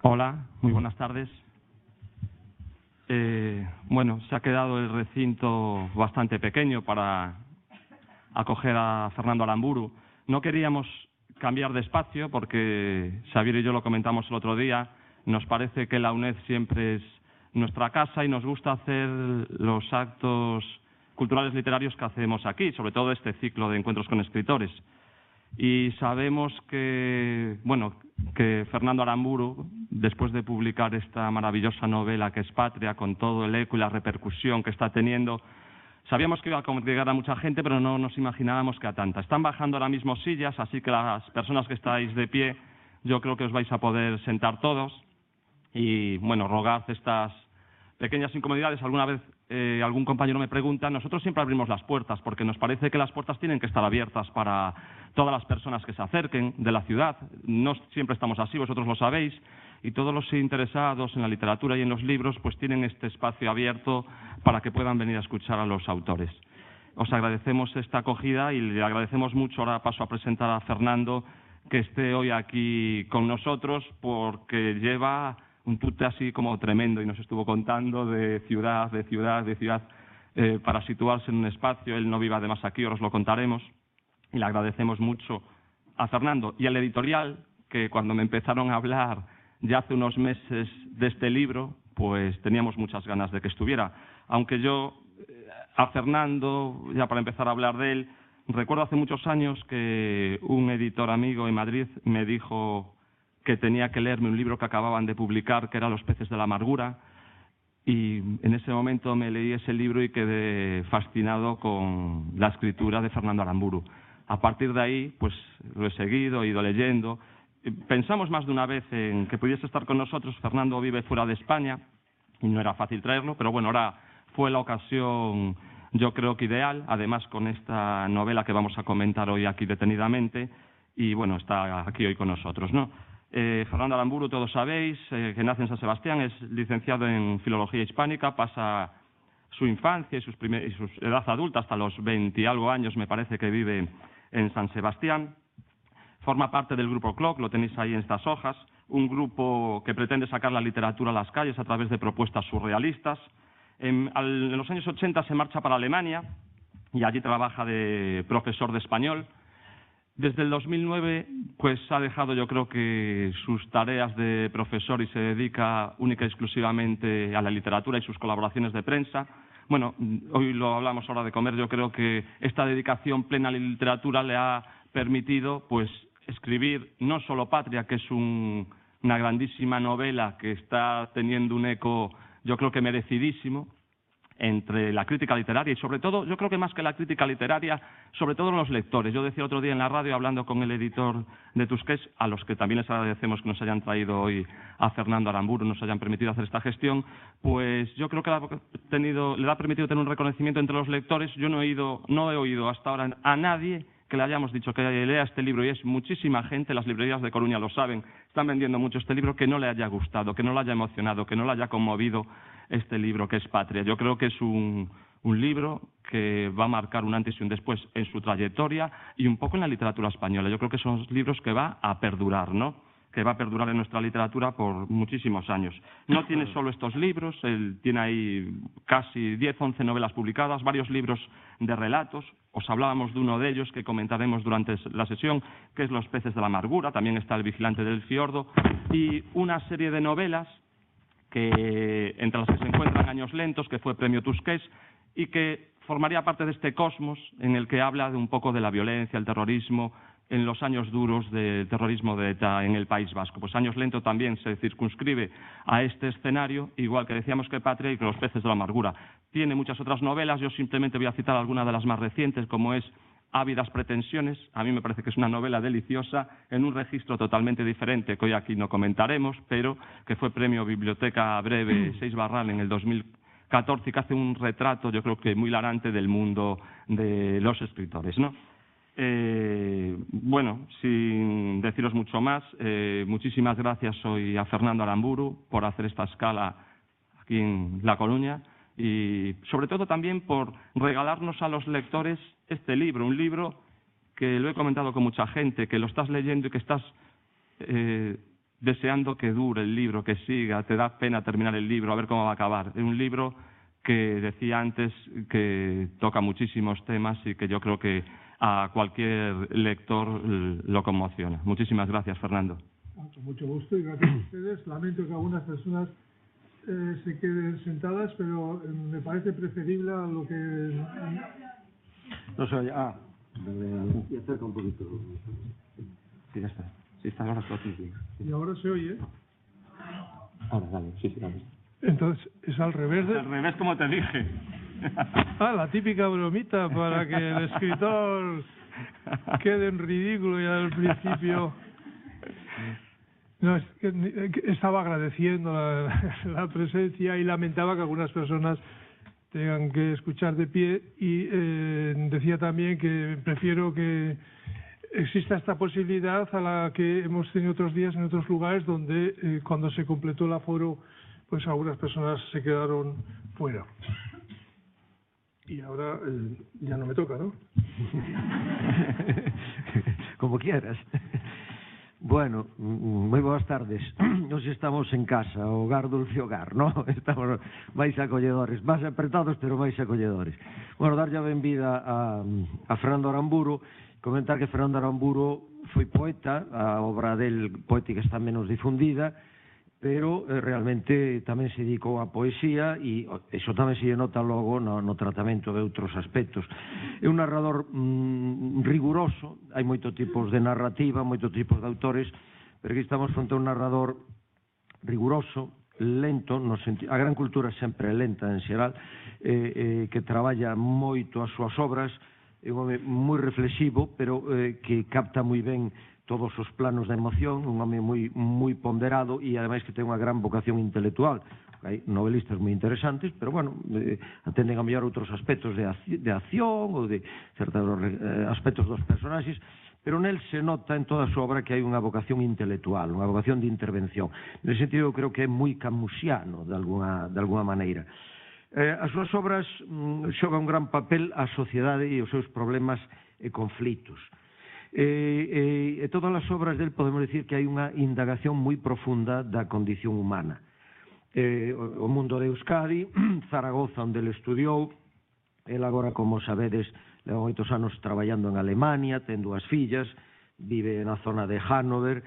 Hola, muy buenas tardes. Bueno, se ha quedado el recinto bastante pequeño para acoger a Fernando Aramburu. No queríamos cambiar de espacio porque Xavier y yo lo comentamos el otro día. Nos parece que la UNED siempre es nuestra casa y nos gusta hacer los actos culturales literarios que hacemos aquí, sobre todo este ciclo de encuentros con escritores. Y sabemos que Fernando Aramburu, después de publicar esta maravillosa novela que es Patria, con todo el eco y la repercusión que está teniendo, sabíamos que iba a congregar a mucha gente, pero no nos imaginábamos que a tanta. Están bajando ahora mismo sillas, así que las personas que estáis de pie, yo creo que os vais a poder sentar todos y, bueno, rogad estas pequeñas incomodidades. Alguna vez algún compañero me pregunta, nosotros siempre abrimos las puertas porque nos parece que las puertas tienen que estar abiertas para todas las personas que se acerquen de la ciudad. No siempre estamos así, vosotros lo sabéis, y todos los interesados en la literatura y en los libros pues tienen este espacio abierto para que puedan venir a escuchar a los autores. Os agradecemos esta acogida y le agradecemos mucho. Ahora paso a presentar a Fernando, que esté hoy aquí con nosotros porque lleva un tute así como tremendo y nos estuvo contando de ciudad, para situarse en un espacio. Él no vive además aquí, ahora os lo contaremos, y le agradecemos mucho a Fernando y al editorial, que cuando me empezaron a hablar ya hace unos meses de este libro, pues teníamos muchas ganas de que estuviera. Aunque yo, a Fernando, ya para empezar a hablar de él, recuerdo hace muchos años que un editor amigo en Madrid me dijo que tenía que leerme un libro que acababan de publicar, que era Los peces de la amargura, y en ese momento me leí ese libro y quedé fascinado con la escritura de Fernando Aramburu. A partir de ahí, pues lo he seguido, he ido leyendo. Pensamos más de una vez en que pudiese estar con nosotros. Fernando vive fuera de España y no era fácil traerlo, pero bueno, ahora fue la ocasión, yo creo que ideal, además con esta novela que vamos a comentar hoy aquí detenidamente, y bueno, está aquí hoy con nosotros, ¿no? Fernando Aramburu, todos sabéis, que nace en San Sebastián, es licenciado en Filología Hispánica, pasa su infancia y su edad adulta hasta los 20 y algo años, me parece que vive en San Sebastián. Forma parte del Grupo Cloc, lo tenéis ahí en estas hojas, un grupo que pretende sacar la literatura a las calles a través de propuestas surrealistas. En los años 80 se marcha para Alemania y allí trabaja de profesor de español. Desde el 2009 pues ha dejado, yo creo que sus tareas de profesor y se dedica única y exclusivamente a la literatura y sus colaboraciones de prensa. Bueno, hoy lo hablamos a hora de comer, yo creo que esta dedicación plena a la literatura le ha permitido pues escribir no solo Patria, que es una grandísima novela que está teniendo un eco, yo creo que merecidísimo, entre la crítica literaria y sobre todo, yo creo que más que la crítica literaria, sobre todo los lectores. Yo decía el otro día en la radio, hablando con el editor de Tusquets, a los que también les agradecemos que nos hayan traído hoy a Fernando Aramburu, nos hayan permitido hacer esta gestión, pues yo creo que le ha permitido tener un reconocimiento entre los lectores. Yo no he oído hasta ahora a nadie que le hayamos dicho que lea este libro, y es muchísima gente, las librerías de Coruña lo saben, están vendiendo mucho este libro, que no le haya gustado, que no le haya emocionado, que no le haya conmovido este libro que es Patria. Yo creo que es un libro que va a marcar un antes y un después en su trayectoria y un poco en la literatura española. Yo creo que son libros que va a perdurar, ¿no? Que va a perdurar en nuestra literatura por muchísimos años. No tiene solo estos libros, él tiene ahí casi 10, 11 novelas publicadas, varios libros de relatos. Os hablábamos de uno de ellos que comentaremos durante la sesión, que es Los peces de la amargura, también está El vigilante del fiordo, y una serie de novelas entre las que se encuentran Años lentos, que fue premio Tusquets, y que formaría parte de este cosmos en el que habla de un poco de la violencia, el terrorismo, en los años duros del terrorismo de ETA en el País Vasco. Pues Años lentos también se circunscribe a este escenario, igual que decíamos que Patria y que Los peces de la amargura. Tiene muchas otras novelas, yo simplemente voy a citar algunas de las más recientes, como es Ávidas pretensiones. A mí me parece que es una novela deliciosa, en un registro totalmente diferente, que hoy aquí no comentaremos, pero que fue premio Biblioteca Breve 6 Barral en el 2014 y que hace un retrato, yo creo que muy hilarante, del mundo de los escritores, ¿no? Bueno, sin deciros mucho más, muchísimas gracias hoy a Fernando Aramburu por hacer esta escala aquí en La Coruña y sobre todo también por regalarnos a los lectores este libro, un libro que lo he comentado con mucha gente, que lo estás leyendo y que estás deseando que dure el libro, que siga, te da pena terminar el libro, a ver cómo va a acabar. Es un libro que decía antes que toca muchísimos temas y que yo creo que a cualquier lector lo conmociona. Muchísimas gracias, Fernando. Con mucho gusto y gracias a ustedes. Lamento que algunas personas se queden sentadas, pero me parece preferible a lo que... No se oye. Y acerca un poquito. Sí, ya está. Sí, está ahora aquí. Y ahora se oye. Ahora, dale, sí, dale. Entonces, es al revés de... Al revés, como te dije. La típica bromita para que el escritor quede en ridículo ya al principio. No, es que estaba agradeciendo la presencia y lamentaba que algunas personas tengan que escuchar de pie y decía también que prefiero que exista esta posibilidad a la que hemos tenido otros días en otros lugares donde cuando se completó el aforo pues algunas personas se quedaron fuera. Y ahora ya no me toca, ¿no? Como quieras. Bueno, moi boas tardes. Nos estamos en casa, hogar, dulce hogar, ¿no? Estamos máis acolledores, máis apretados, pero máis acolledores. Bueno, darlle a benvida a Fernando Aramburu, comentar que Fernando Aramburu foi poeta, a obra del poética está menos difundida, pero realmente tamén se dedicou á poesía e iso tamén se nota logo no tratamento de outros aspectos. É un narrador riguroso, hai moitos tipos de narrativa, moitos tipos de autores, pero aquí estamos fronte a un narrador riguroso, lento, a gran cultura sempre é lenta en xeral, que traballa moito as súas obras, é un home moi reflexivo, pero que capta moi ben todos os planos de emoción, un home moi ponderado e ademais que ten unha gran vocación intelectual. Hai novelistas moi interesantes, pero bueno, atenden a mellor outros aspectos de acción ou de certos aspectos dos personaxes, pero nel se nota en toda a súa obra que hai unha vocación intelectual, unha vocación de intervención. Nese sentido, eu creo que é moi camusiano, de alguna maneira. As súas obras xogan un gran papel á sociedade e os seus problemas e conflitos. E todas as obras del podemos decir que hai unha indagación moi profunda da condición humana. O mundo de Euskadi, Zaragoza, onde ele estudiou, ele agora, como sabedes, leva moitos anos traballando en Alemania, ten dúas fillas, vive na zona de Hannover,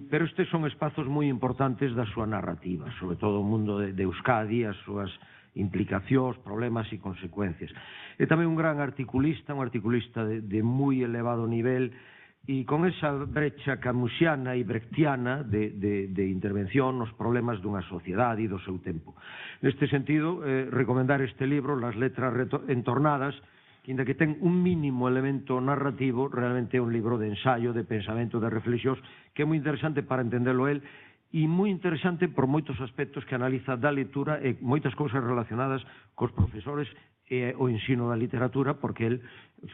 pero estes son espazos moi importantes da súa narrativa, sobre todo o mundo de Euskadi, as súas implicacións, problemas e consecuencias. É tamén un gran articulista, de moi elevado nivel, e con esa brecha camusiana e brechtiana de intervención nos problemas dunha sociedade e do seu tempo. Neste sentido, recomendar este libro, Las letras entornadas, que, inda que ten un mínimo elemento narrativo, realmente é un libro de ensaio, de pensamento, de reflexións, que é moi interesante para entendelo el, e moi interesante por moitos aspectos que analiza da lectura e moitas cousas relacionadas cos profesores e o ensino da literatura, porque el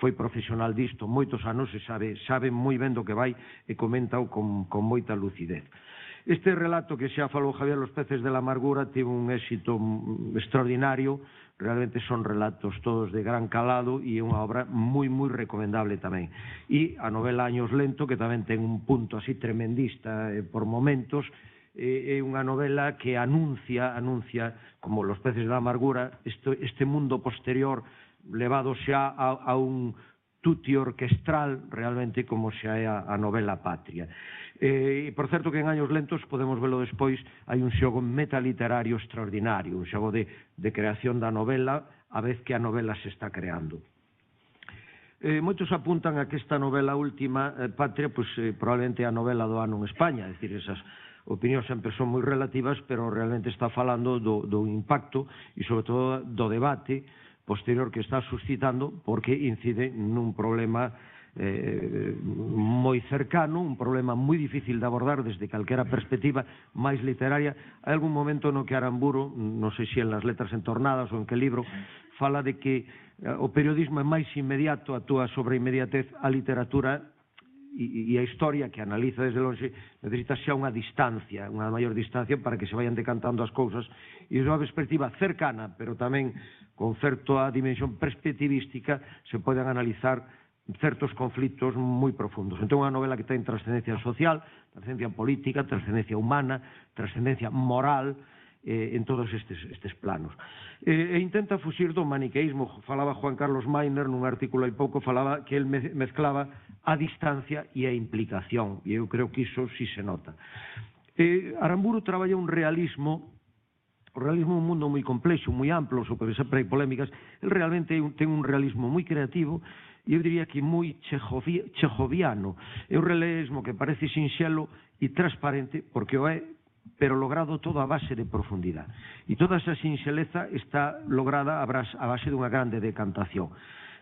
foi profesional disto moitos anos e sabe moi ben do que vai e coméntao con moita lucidez. Este relato que xa falou Javier, Los peces de la amargura, tivo un éxito extraordinario, realmente son relatos todos de gran calado e é unha obra moi recomendable tamén. E a novela Años lento, que tamén ten un punto así tremendista por momentos, é unha novela que anuncia, como Los peces de la amargura, este mundo posterior levado xa a un tutti orquestral, realmente como xa é a novela Patria. E, por certo, que en Años lentos, podemos velo despois, hai un xogo metaliterario extraordinario, un xogo de creación da novela, a vez que a novela se está creando. Moitos apuntan a que esta novela última, Patria, probablemente é a novela do ano en España, é dicir, esas opinións sempre son moi relativas, pero realmente está falando do impacto e, sobre todo, do debate posterior que está suscitando, porque incide nun problema moi cercano, un problema moi difícil de abordar desde calquera perspectiva máis literaria. Hai algún momento no que Aramburu, non sei se en Las letras entornadas ou en que libro, fala de que o periodismo é máis inmediato, actúa sobre a inmediatez, a literatura e a historia que analiza desde longe necesita xa unha distancia, unha maior distancia para que se vayan decantando as cousas e unha perspectiva cercana, pero tamén con certa dimensión perspectivística se poden analizar certos conflitos moi profundos. Entón, unha novela que ten trascendencia social, trascendencia política, trascendencia humana, trascendencia moral, en todos estes planos. E intenta fuxir do maniqueísmo. Falaba Juan Carlos Mainer nun artículo hai pouco, falaba que el mezclaba a distancia e a implicación, e eu creo que iso sí se nota. Aramburu traballa un realismo. O realismo é un mundo moi complexo, moi amplo, sobre sempre hai polémicas. El realmente ten un realismo moi creativo, e eu diría que moi chejoviano. É un realismo que parece sinxelo e transparente, porque o é, pero logrado todo a base de profundidade. E toda esa sinxeleza está lograda a base dunha grande decantación.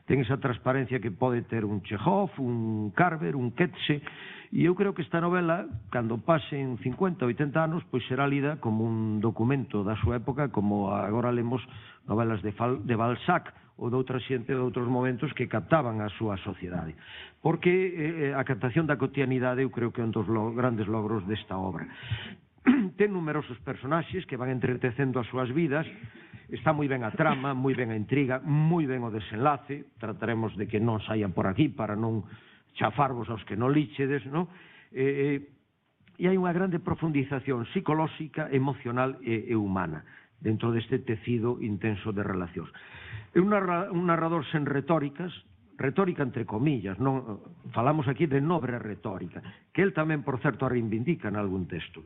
Ten esa transparencia que pode ter un Chekhov, un Carver, un Keatse, e eu creo que esta novela, cando pasen 50 ou 80 anos, pois será lida como un documento da súa época, como agora lemos novelas de Balzac ou de outra xente de outros momentos que captaban a súa sociedade. Porque a captación da cotidianidade eu creo que é un dos grandes logros desta obra. Ten numerosos personaxes que van entretecendo as súas vidas, está moi ben a trama, moi ben a intriga, moi ben o desenlace, trataremos de que non saian por aquí para non chafarvos aos que non lichedes, non? E hai unha grande profundización psicolóxica, emocional e humana dentro deste tecido intenso de relacións. É un narrador sen retóricas, retórica entre comillas, non falamos aquí de nobre retórica, que el tamén, por certo, a reivindica en algún texto.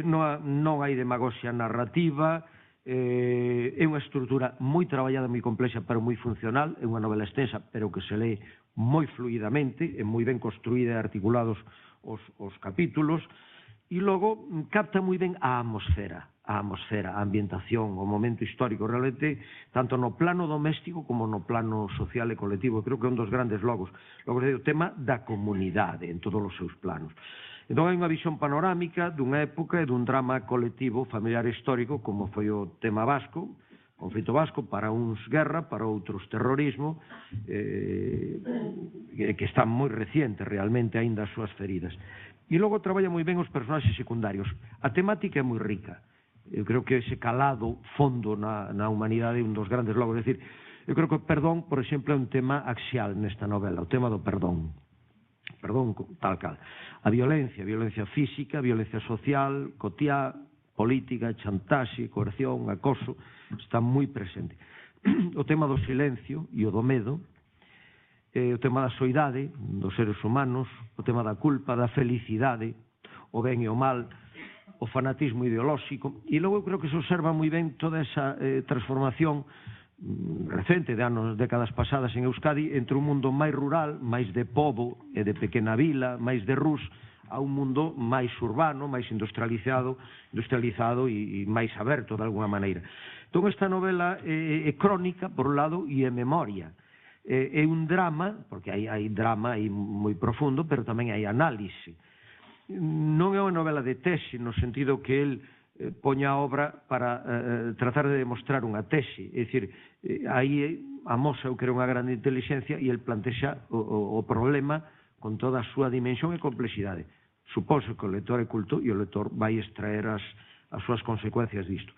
Non hai demagoxia narrativa, é unha estrutura moi traballada, moi complexa, pero moi funcional, é unha novela extensa, pero que se lee moi fluidamente, é moi ben construída e articulados os capítulos, e logo capta moi ben a atmosfera, a ambientación, o momento histórico, realmente, tanto no plano doméstico como no plano social e colectivo. Creo que é un dos grandes logos. Logo, o tema da comunidade en todos os seus planos. Entón, hai unha visión panorámica dunha época e dun drama colectivo, familiar e histórico, como foi o tema vasco, conflito vasco, para uns guerra, para outros terrorismo, que está moi reciente realmente aínda as súas feridas. E logo traballa moi ben os personaxes secundarios. A temática é moi rica. Eu creo que ese calado fondo na humanidade é un dos grandes logros. É dicir, eu creo que o perdón, por exemplo, é un tema axial nesta novela, o tema do perdón. Perdón, tal cal. A violencia física, violencia social, cotiá, política, chantaxe, coerción, acoso, está moi presente. O tema do silencio e o do medo, o tema da soidade dos seres humanos, o tema da culpa, da felicidade, o ben e o mal, o fanatismo ideolóxico, e logo eu creo que se observa moi ben toda esa transformación recente de décadas pasadas en Euskadi entre un mundo máis rural, máis de pobo e de pequena vila, máis de rus, a un mundo máis urbano, máis industrializado e máis aberto de alguna maneira. Entón esta novela é crónica, por un lado, e é memoria. É un drama, porque hai drama moi profundo, pero tamén hai análise. Non é unha novela de tese, no sentido que el poña a obra para tratar de demostrar unha tese. É dicir, aí amosa, eu creo, unha grande inteligencia e el plantexa o problema con toda a súa dimensión e complexidade. Suposo que o lector é culto e o lector vai extraer as súas consecuencias disto.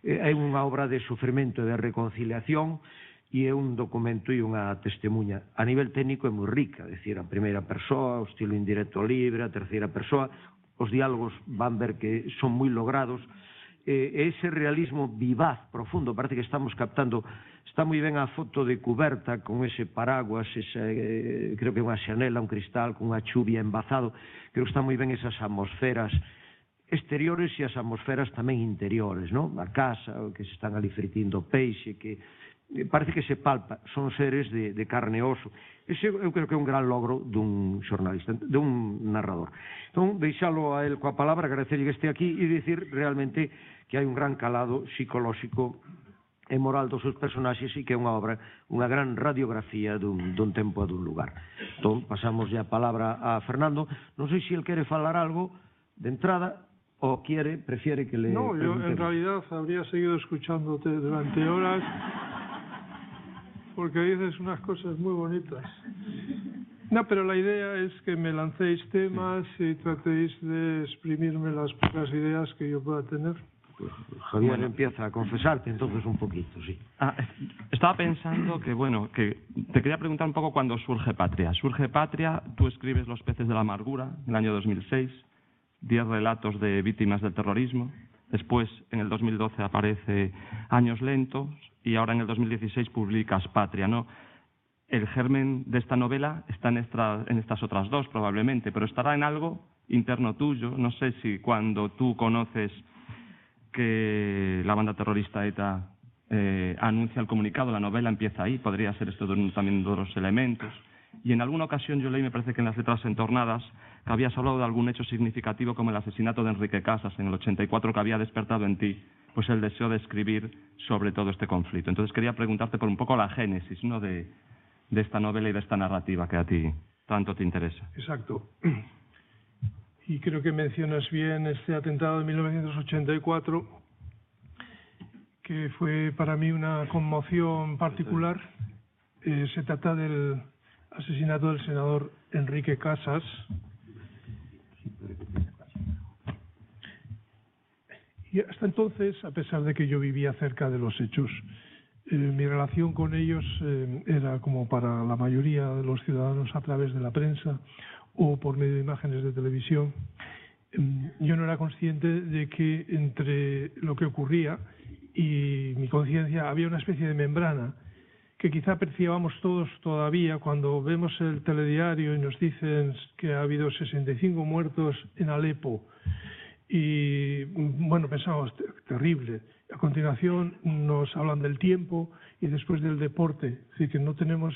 É unha obra de sufrimento e de reconciliación, e é un documento e unha testemunha. A nivel técnico é moi rica, é dicir, a primeira persoa, o estilo indirecto libre, a terceira persoa, os diálogos van ver que son moi logrados, ese realismo vivaz, profundo, parece que estamos captando, está moi ben a foto de cuberta con ese paraguas, creo que é unha xanela, un cristal, con unha chuvia embazado, creo que están moi ben esas atmosferas exteriores e as atmosferas tamén interiores, non? A casa, que se están ali fritindo peixe, que parece que se palpa, son seres de carne e oso. Ese eu creo que é un gran logro dun xornalista, dun narrador. Entón, deixalo a él coa palabra, agradecerlle que este aquí e dicir realmente que hai un gran calado psicolóxico e moral dos seus personaxes e que é unha obra, unha gran radiografía dun tempo e dun lugar. Entón, pasamos ya a palabra a Fernando. Non sei se el quere falar algo de entrada o prefiere que le... No, yo en realidad habría seguido escuchándote durante horas porque dices unas cosas muy bonitas. No, pero la idea es que me lancéis temas y tratéis de exprimirme las pocas ideas que yo pueda tener. Javier Bueno. empieza a confesarte entonces un poquito, sí. Estaba pensando que, bueno, que te quería preguntar un poco cuándo surge Patria. Surge Patria, tú escribes Los peces de la amargura, en el año 2006, 10 relatos de víctimas del terrorismo. Después, en el 2012, aparece Años lentos y ahora en el 2016 publicas Patria, ¿no? El germen de esta novela está en estas otras dos, probablemente, pero estará en algo interno tuyo. No sé si cuando tú conoces que la banda terrorista ETA anuncia el comunicado, la novela empieza ahí, podría ser esto también de los elementos. Y en alguna ocasión yo leí, me parece que en las letras entornadas, que habías hablado de algún hecho significativo como el asesinato de Enrique Casas en el 84, que había despertado en ti pues el deseo de escribir sobre todo este conflicto. Entonces quería preguntarte por un poco la génesis, ¿no?, de esta novela y de esta narrativa que a ti tanto te interesa. Exacto. Y creo que mencionas bien este atentado de 1984, que fue para mí una conmoción particular. Se trata del asesinato del senador Enrique Casas. Y hasta entonces, a pesar de que yo vivía cerca de los hechos, mi relación con ellos era como para la mayoría de los ciudadanos a través de la prensa o por medio de imágenes de televisión. Yo no era consciente de que entre lo que ocurría y mi conciencia había una especie de membrana que quizá percibamos todos todavía cuando vemos el telediario y nos dicen que ha habido 65 muertos en Alepo. Y bueno, pensamos, terrible. A continuación nos hablan del tiempo y después del deporte. Es decir, que no tenemos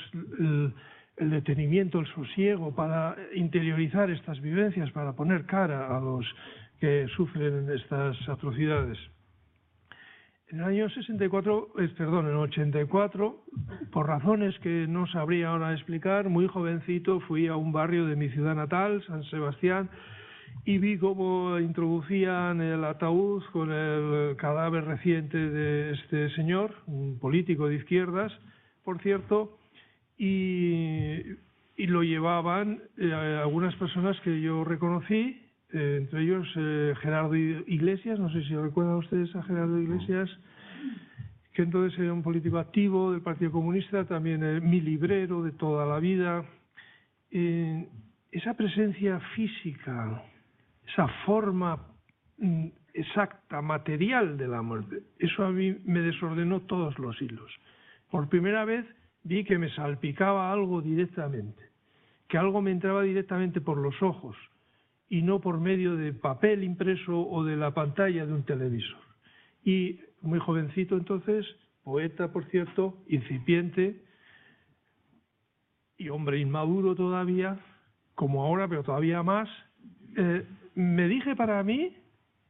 el detenimiento, el sosiego para interiorizar estas vivencias, para poner cara a los que sufren estas atrocidades. En el año 84, por razones que no sabría ahora explicar, muy jovencito fui a un barrio de mi ciudad natal, San Sebastián, y vi cómo introducían el ataúd con el cadáver reciente de este señor, un político de izquierdas, por cierto, y lo llevaban algunas personas que yo reconocí, entre ellos Gerardo Iglesias. No sé si recuerdan ustedes a Gerardo Iglesias, que entonces era un político activo del Partido Comunista, también mi librero de toda la vida. Esa presencia física, esa forma exacta, material de la muerte, eso a mí me desordenó todos los hilos. Por primera vez vi que me salpicaba algo directamente, que algo me entraba directamente por los ojos y no por medio de papel impreso o de la pantalla de un televisor. Y muy jovencito entonces, poeta por cierto, incipiente y hombre inmaduro todavía, como ahora, pero todavía más, me dije para mí,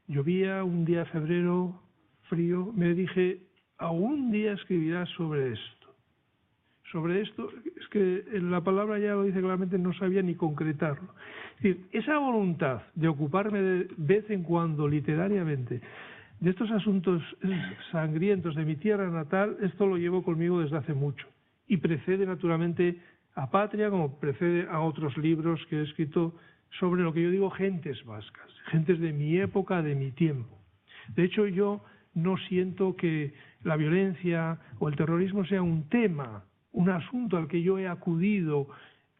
llovía un día de febrero frío, me dije, algún día escribirás sobre esto. Sobre esto, es que la palabra ya lo dice claramente, no sabía ni concretarlo. Es decir, esa voluntad de ocuparme de vez en cuando, literariamente, de estos asuntos sangrientos de mi tierra natal, esto lo llevo conmigo desde hace mucho. Y precede naturalmente a Patria, como precede a otros libros que he escrito sobre lo que yo digo gentes vascas, gentes de mi época, de mi tiempo. De hecho, yo no siento que la violencia o el terrorismo sea un tema, un asunto al que yo he acudido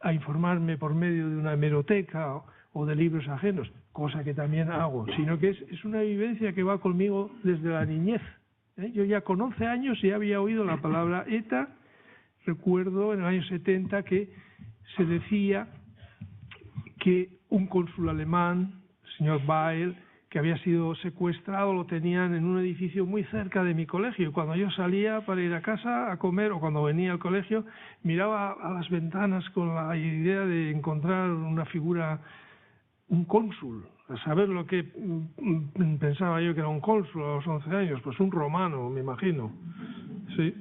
a informarme por medio de una hemeroteca o de libros ajenos, cosa que también hago, sino que es una vivencia que va conmigo desde la niñez. Yo ya con 11 años ya había oído la palabra ETA. Recuerdo en el año 70 que se decía que un cónsul alemán, el señor Bael, que había sido secuestrado, lo tenían en un edificio muy cerca de mi colegio. Y cuando yo salía para ir a casa a comer o cuando venía al colegio, miraba a las ventanas con la idea de encontrar una figura, un cónsul, a saber lo que pensaba yo que era un cónsul a los 11 años, pues un romano, me imagino. Sí.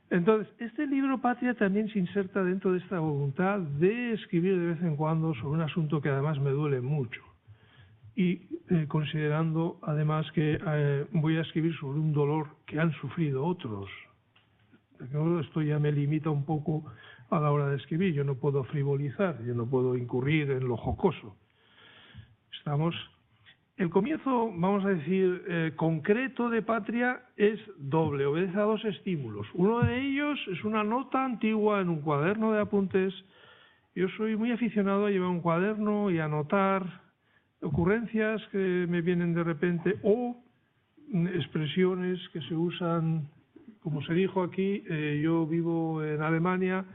Entonces, este libro Patria también se inserta dentro de esta voluntad de escribir de vez en cuando sobre un asunto que además me duele mucho. Y considerando además que voy a escribir sobre un dolor que han sufrido otros. Esto ya me limita un poco a la hora de escribir. Yo no puedo frivolizar, yo no puedo incurrir en lo jocoso. ¿Estamos? El comienzo, vamos a decir, concreto de Patria es doble, obedece a dos estímulos. Uno de ellos es una nota antigua en un cuaderno de apuntes. Yo soy muy aficionado a llevar un cuaderno y a anotar ocurrencias que me vienen de repente o expresiones que se usan, como se dijo aquí, yo vivo en Alemania,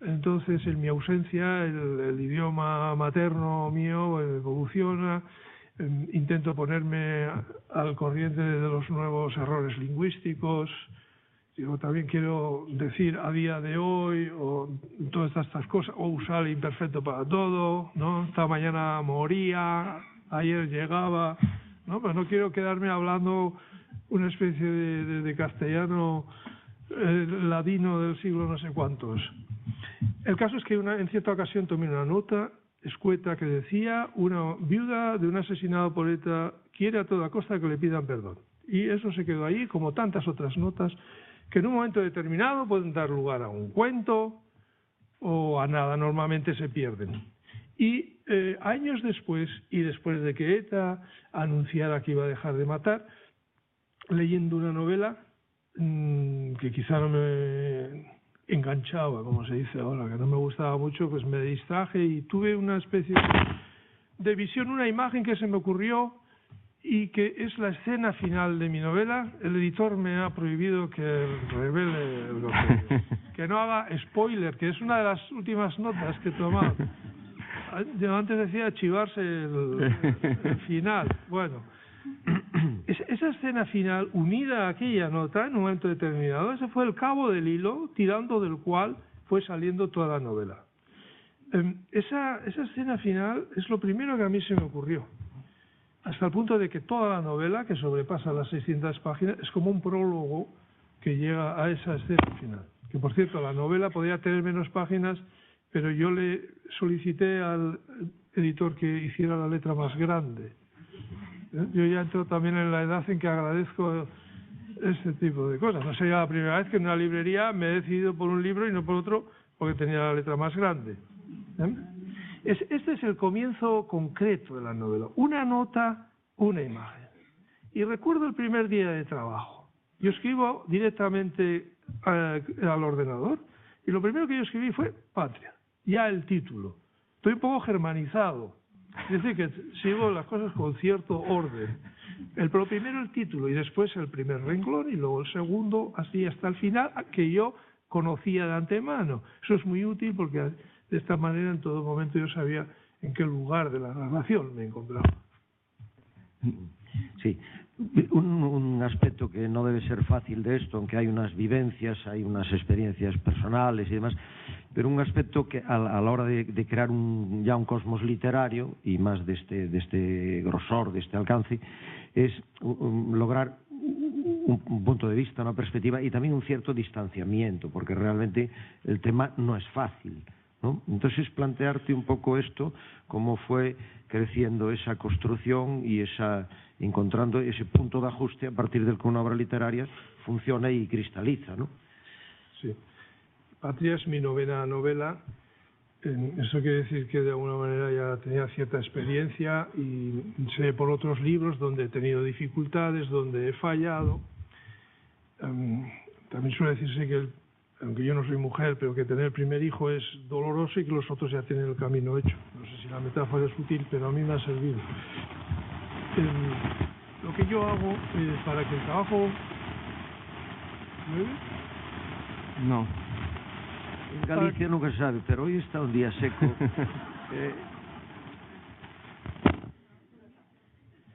entonces en mi ausencia el idioma materno mío evoluciona. Intento ponerme al corriente de los nuevos errores lingüísticos. Yo también quiero decir a día de hoy, o todas estas cosas, o usar el imperfecto para todo, ¿no? Esta mañana moría, ayer llegaba, ¿no? Pero no quiero quedarme hablando una especie de castellano ladino del siglo no sé cuántos. El caso es que en cierta ocasión tomé una nota escueta que decía: una viuda de un asesinado poeta quiere a toda costa que le pidan perdón. Y eso se quedó ahí, como tantas otras notas que en un momento determinado pueden dar lugar a un cuento o a nada, normalmente se pierden. Y años después, y después de que ETA anunciara que iba a dejar de matar, leyendo una novela que quizá no me enganchaba, como se dice ahora, que no me gustaba mucho, pues me distraje y tuve una especie de visión, una imagen que se me ocurrió y que es la escena final de mi novela. El editor me ha prohibido que revele que no haga spoiler, que es una de las últimas notas que he tomado. Yo antes decía chivarse el final. Bueno, esa escena final, unida a aquella nota en un momento determinado, ese fue el cabo del hilo, tirando del cual fue saliendo toda la novela. Esa escena final es lo primero que a mí se me ocurrió, hasta el punto de que toda la novela, que sobrepasa las 600 páginas, es como un prólogo que llega a esa escena final. Que, por cierto, la novela podría tener menos páginas, pero yo le solicité al editor que hiciera la letra más grande. Yo ya entro también en la edad en que agradezco este tipo de cosas. No sería la primera vez que en una librería me he decidido por un libro y no por otro porque tenía la letra más grande. Este es el comienzo concreto de la novela. Una nota, una imagen. Y recuerdo el primer día de trabajo. Yo escribo directamente al ordenador y lo primero que yo escribí fue Patria. Ya el título. Estoy un poco germanizado. Es decir, que sigo las cosas con cierto orden. Pero primero el título y después el primer renglón y luego el segundo, así hasta el final, que yo conocía de antemano. Eso es muy útil porque de esta manera en todo momento yo sabía en qué lugar de la narración me encontraba. Sí, un aspecto que no debe ser fácil de esto, aunque hay unas vivencias, hay unas experiencias personales y demás, pero un aspecto que a la hora de crear ya un cosmos literario y más de este grosor, de este alcance, es lograr un punto de vista, una perspectiva y también un cierto distanciamiento, porque realmente el tema no es fácil, ¿no? Entonces plantearte un poco esto, cómo fue creciendo esa construcción y encontrando ese punto de ajuste a partir del que una obra literaria funciona y cristaliza, ¿no? Sí. Patria es mi novena novela. Eso quiere decir que de alguna manera ya tenía cierta experiencia y sé por otros libros donde he tenido dificultades, donde he fallado. También suele decirse que, aunque yo no soy mujer, pero que tener el primer hijo es doloroso y que los otros ya tienen el camino hecho. No sé si la metáfora es útil, pero a mí me ha servido. Lo que yo hago para que el trabajo... ¿Llueve? No. En Galicia nunca se sabe, pero hoy está un día seco.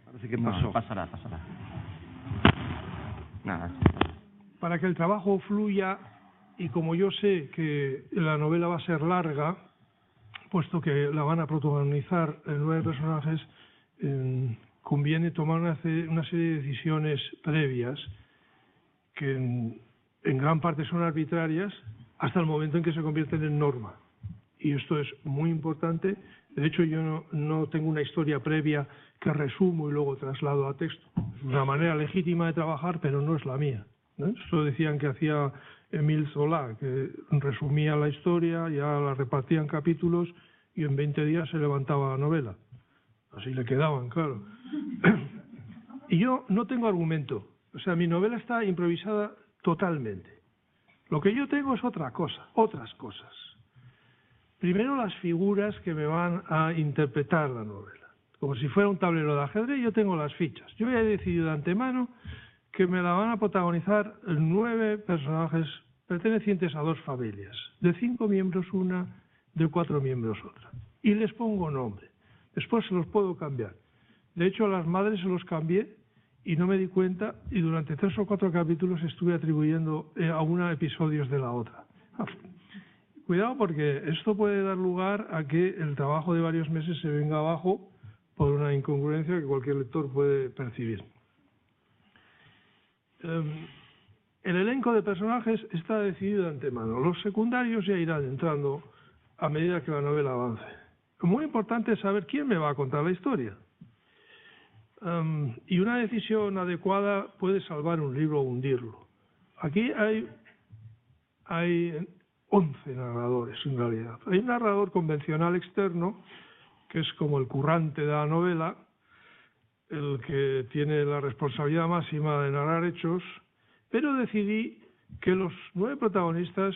Parece que pasó. No, pasará. Nada. Para que el trabajo fluya, y como yo sé que la novela va a ser larga, puesto que la van a protagonizar 9 personajes, conviene tomar una serie de decisiones previas que en gran parte son arbitrarias hasta el momento en que se convierten en norma. Y esto es muy importante. De hecho, yo no tengo una historia previa que resumo y luego traslado a texto. Es una manera legítima de trabajar, pero no es la mía, ¿no? Esto decían que hacía Émile Zola, que resumía la historia, ya la repartía en capítulos y en 20 días se levantaba la novela. Así le quedaban, claro. Y yo no tengo argumento. O sea, mi novela está improvisada totalmente. Lo que yo tengo es otra cosa, otras cosas. Primero, las figuras que me van a interpretar la novela. Como si fuera un tablero de ajedrez, yo tengo las fichas. Yo ya he decidido de antemano que me la van a protagonizar 9 personajes pertenecientes a 2 familias. De 5 miembros una, de 4 miembros otra. Y les pongo nombre. Después se los puedo cambiar. De hecho, a las madres se los cambié y no me di cuenta, y durante 3 o 4 capítulos estuve atribuyendo a una episodios de la otra. Cuidado, porque esto puede dar lugar a que el trabajo de varios meses se venga abajo por una incongruencia que cualquier lector puede percibir. El elenco de personajes está decidido de antemano. Los secundarios ya irán entrando a medida que la novela avance. Muy importante es saber quién me va a contar la historia. Y una decisión adecuada puede salvar un libro o hundirlo. Aquí hay 11 narradores en realidad. Hay un narrador convencional externo, que es como el currante de la novela, el que tiene la responsabilidad máxima de narrar hechos, pero decidí que los 9 protagonistas,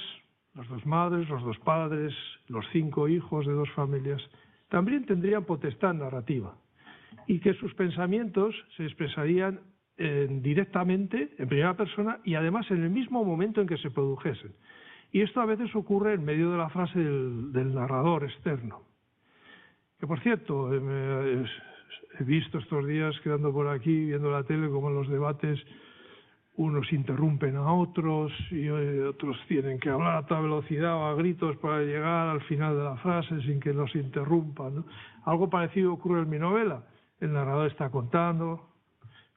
las 2 madres, los 2 padres, los 5 hijos de 2 familias, también tendrían potestad narrativa y que sus pensamientos se expresarían directamente, en primera persona, y además en el mismo momento en que se produjesen. Y esto a veces ocurre en medio de la frase del narrador externo. Que, por cierto, he visto estos días, quedando por aquí, viendo la tele, como en los debates unos interrumpen a otros y otros tienen que hablar a toda velocidad o a gritos para llegar al final de la frase sin que los interrumpan, ¿no? Algo parecido ocurre en mi novela. El narrador está contando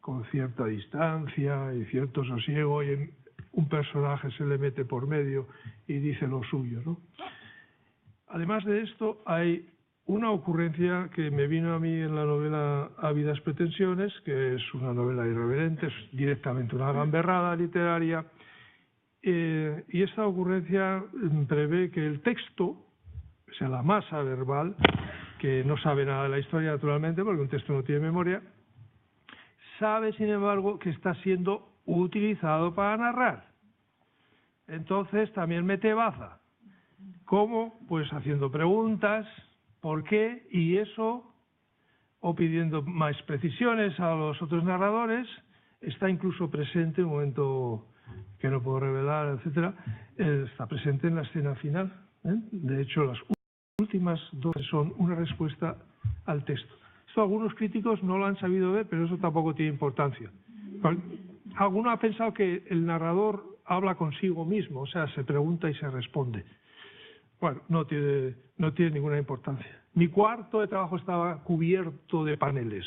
con cierta distancia y cierto sosiego y un personaje se le mete por medio y dice lo suyo, ¿no? Además de esto, hay una ocurrencia que me vino a mí en la novela Ávidas pretensiones, que es una novela irreverente, es directamente una gamberrada literaria, y esta ocurrencia prevé que el texto, o sea, la masa verbal, que no sabe nada de la historia naturalmente, porque un texto no tiene memoria, sabe, sin embargo, que está siendo utilizado para narrar. Entonces también mete baza. ¿Cómo? Pues haciendo preguntas, ¿por qué? Y eso, o pidiendo más precisiones a los otros narradores, está incluso presente, en un momento que no puedo revelar, etcétera, está presente en la escena final. De hecho, las últimas 2 son una respuesta al texto. Esto algunos críticos no lo han sabido ver, pero eso tampoco tiene importancia. Alguno ha pensado que el narrador habla consigo mismo, o sea, se pregunta y se responde. Bueno, no tiene ninguna importancia. Mi cuarto de trabajo estaba cubierto de paneles.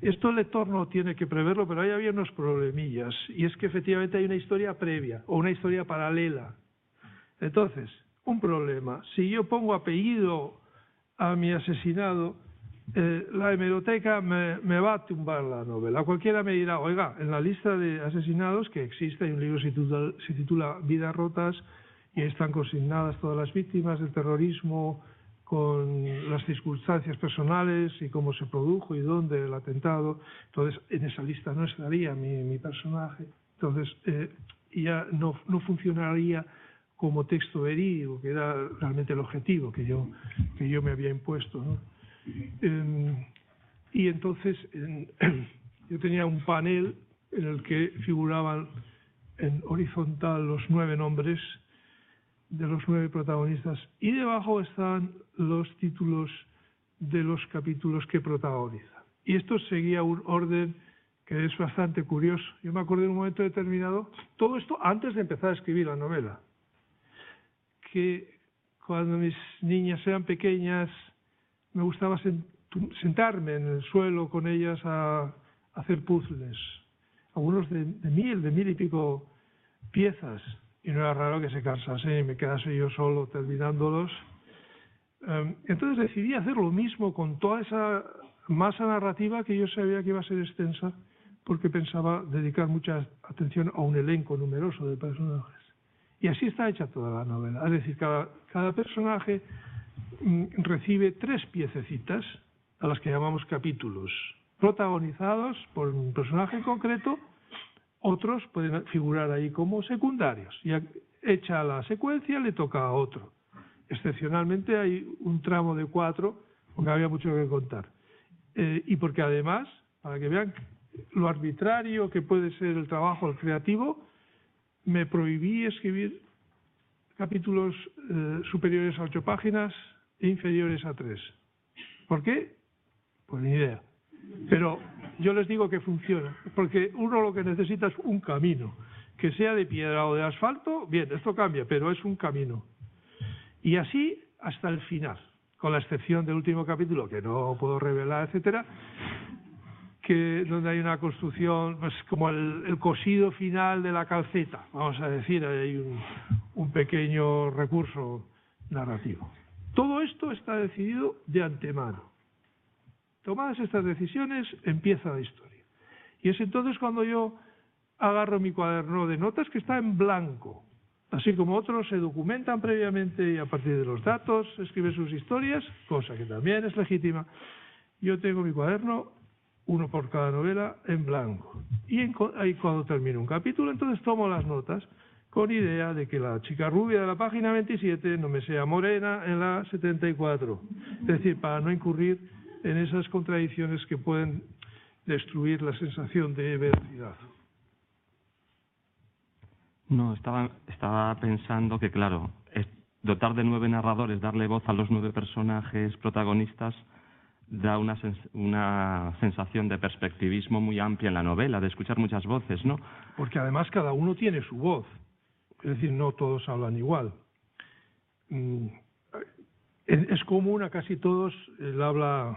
Esto el lector no tiene que preverlo, pero ahí había unos problemillas, y es que efectivamente hay una historia previa o una historia paralela. Entonces, un problema. Si yo pongo apellido a mi asesinado, la hemeroteca me va a tumbar la novela. Cualquiera me dirá, oiga, en la lista de asesinados que existe, hay un libro que se titula Vidas rotas, y están consignadas todas las víctimas del terrorismo con las circunstancias personales y cómo se produjo y dónde el atentado. Entonces, en esa lista no estaría mi personaje. Entonces, ya no funcionaría como texto verídico, que era realmente el objetivo que yo me había impuesto, ¿no? Y entonces yo tenía un panel en el que figuraban en horizontal los 9 nombres de los 9 protagonistas y debajo están los títulos de los capítulos que protagonizan. Y esto seguía un orden que es bastante curioso. Yo me acordé en un momento determinado, todo esto antes de empezar a escribir la novela, que cuando mis niñas eran pequeñas me gustaba sentarme en el suelo con ellas a hacer puzzles, algunos de 1000 y pico piezas, y no era raro que se cansasen y me quedase yo solo terminándolos. Entonces decidí hacer lo mismo con toda esa masa narrativa que yo sabía que iba a ser extensa, porque pensaba dedicar mucha atención a un elenco numeroso de personajes. Y así está hecha toda la novela. Es decir, cada personaje recibe 3 piececitas, a las que llamamos capítulos. protagonizados por un personaje en concreto, otros pueden figurar ahí como secundarios. Y hecha la secuencia, le toca a otro. Excepcionalmente hay un tramo de 4, porque había mucho que contar. Y porque además, para que vean lo arbitrario que puede ser el trabajo, el creativo, me prohibí escribir capítulos superiores a 8 páginas e inferiores a 3. ¿Por qué? Pues ni idea. Pero yo les digo que funciona, porque uno lo que necesita es un camino, que sea de piedra o de asfalto, bien, esto cambia, pero es un camino. Y así hasta el final, con la excepción del último capítulo, que no puedo revelar, etcétera, que donde hay una construcción, pues como el cosido final de la calceta, vamos a decir, hay un pequeño recurso narrativo. Todo esto está decidido de antemano. Tomadas estas decisiones, empieza la historia. Y es entonces cuando yo agarro mi cuaderno de notas que está en blanco. Así como otros se documentan previamente y a partir de los datos escriben sus historias, cosa que también es legítima. Yo tengo mi cuaderno, uno por cada novela, en blanco. Y ahí cuando termino un capítulo, entonces tomo las notas con idea de que la chica rubia de la página 27 no me sea morena en la 74. Es decir, para no incurrir en esas contradicciones que pueden destruir la sensación de veracidad. No, estaba pensando que, claro, dotar de 9 narradores, darle voz a los 9 personajes protagonistas, da una sensación de perspectivismo muy amplia en la novela, de escuchar muchas voces, ¿no? Porque además cada uno tiene su voz, es decir, no todos hablan igual. Es común a casi todos el habla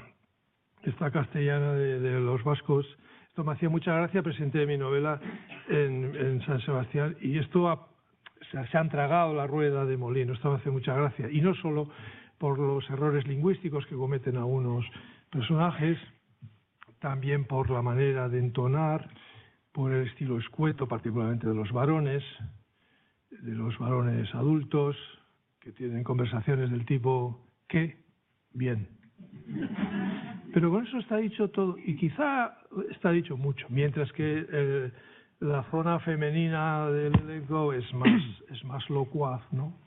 esta castellana de los vascos. Esto me hacía mucha gracia, presenté mi novela en San Sebastián y esto se han tragado la rueda de molino, esto me hace mucha gracia. Y no solo por los errores lingüísticos que cometen algunos personajes, también por la manera de entonar, por el estilo escueto, particularmente de los varones adultos, que tienen conversaciones del tipo ¿qué? Bien. Pero con eso está dicho todo, y quizá está dicho mucho, mientras que la zona femenina del elenco es más locuaz, ¿no?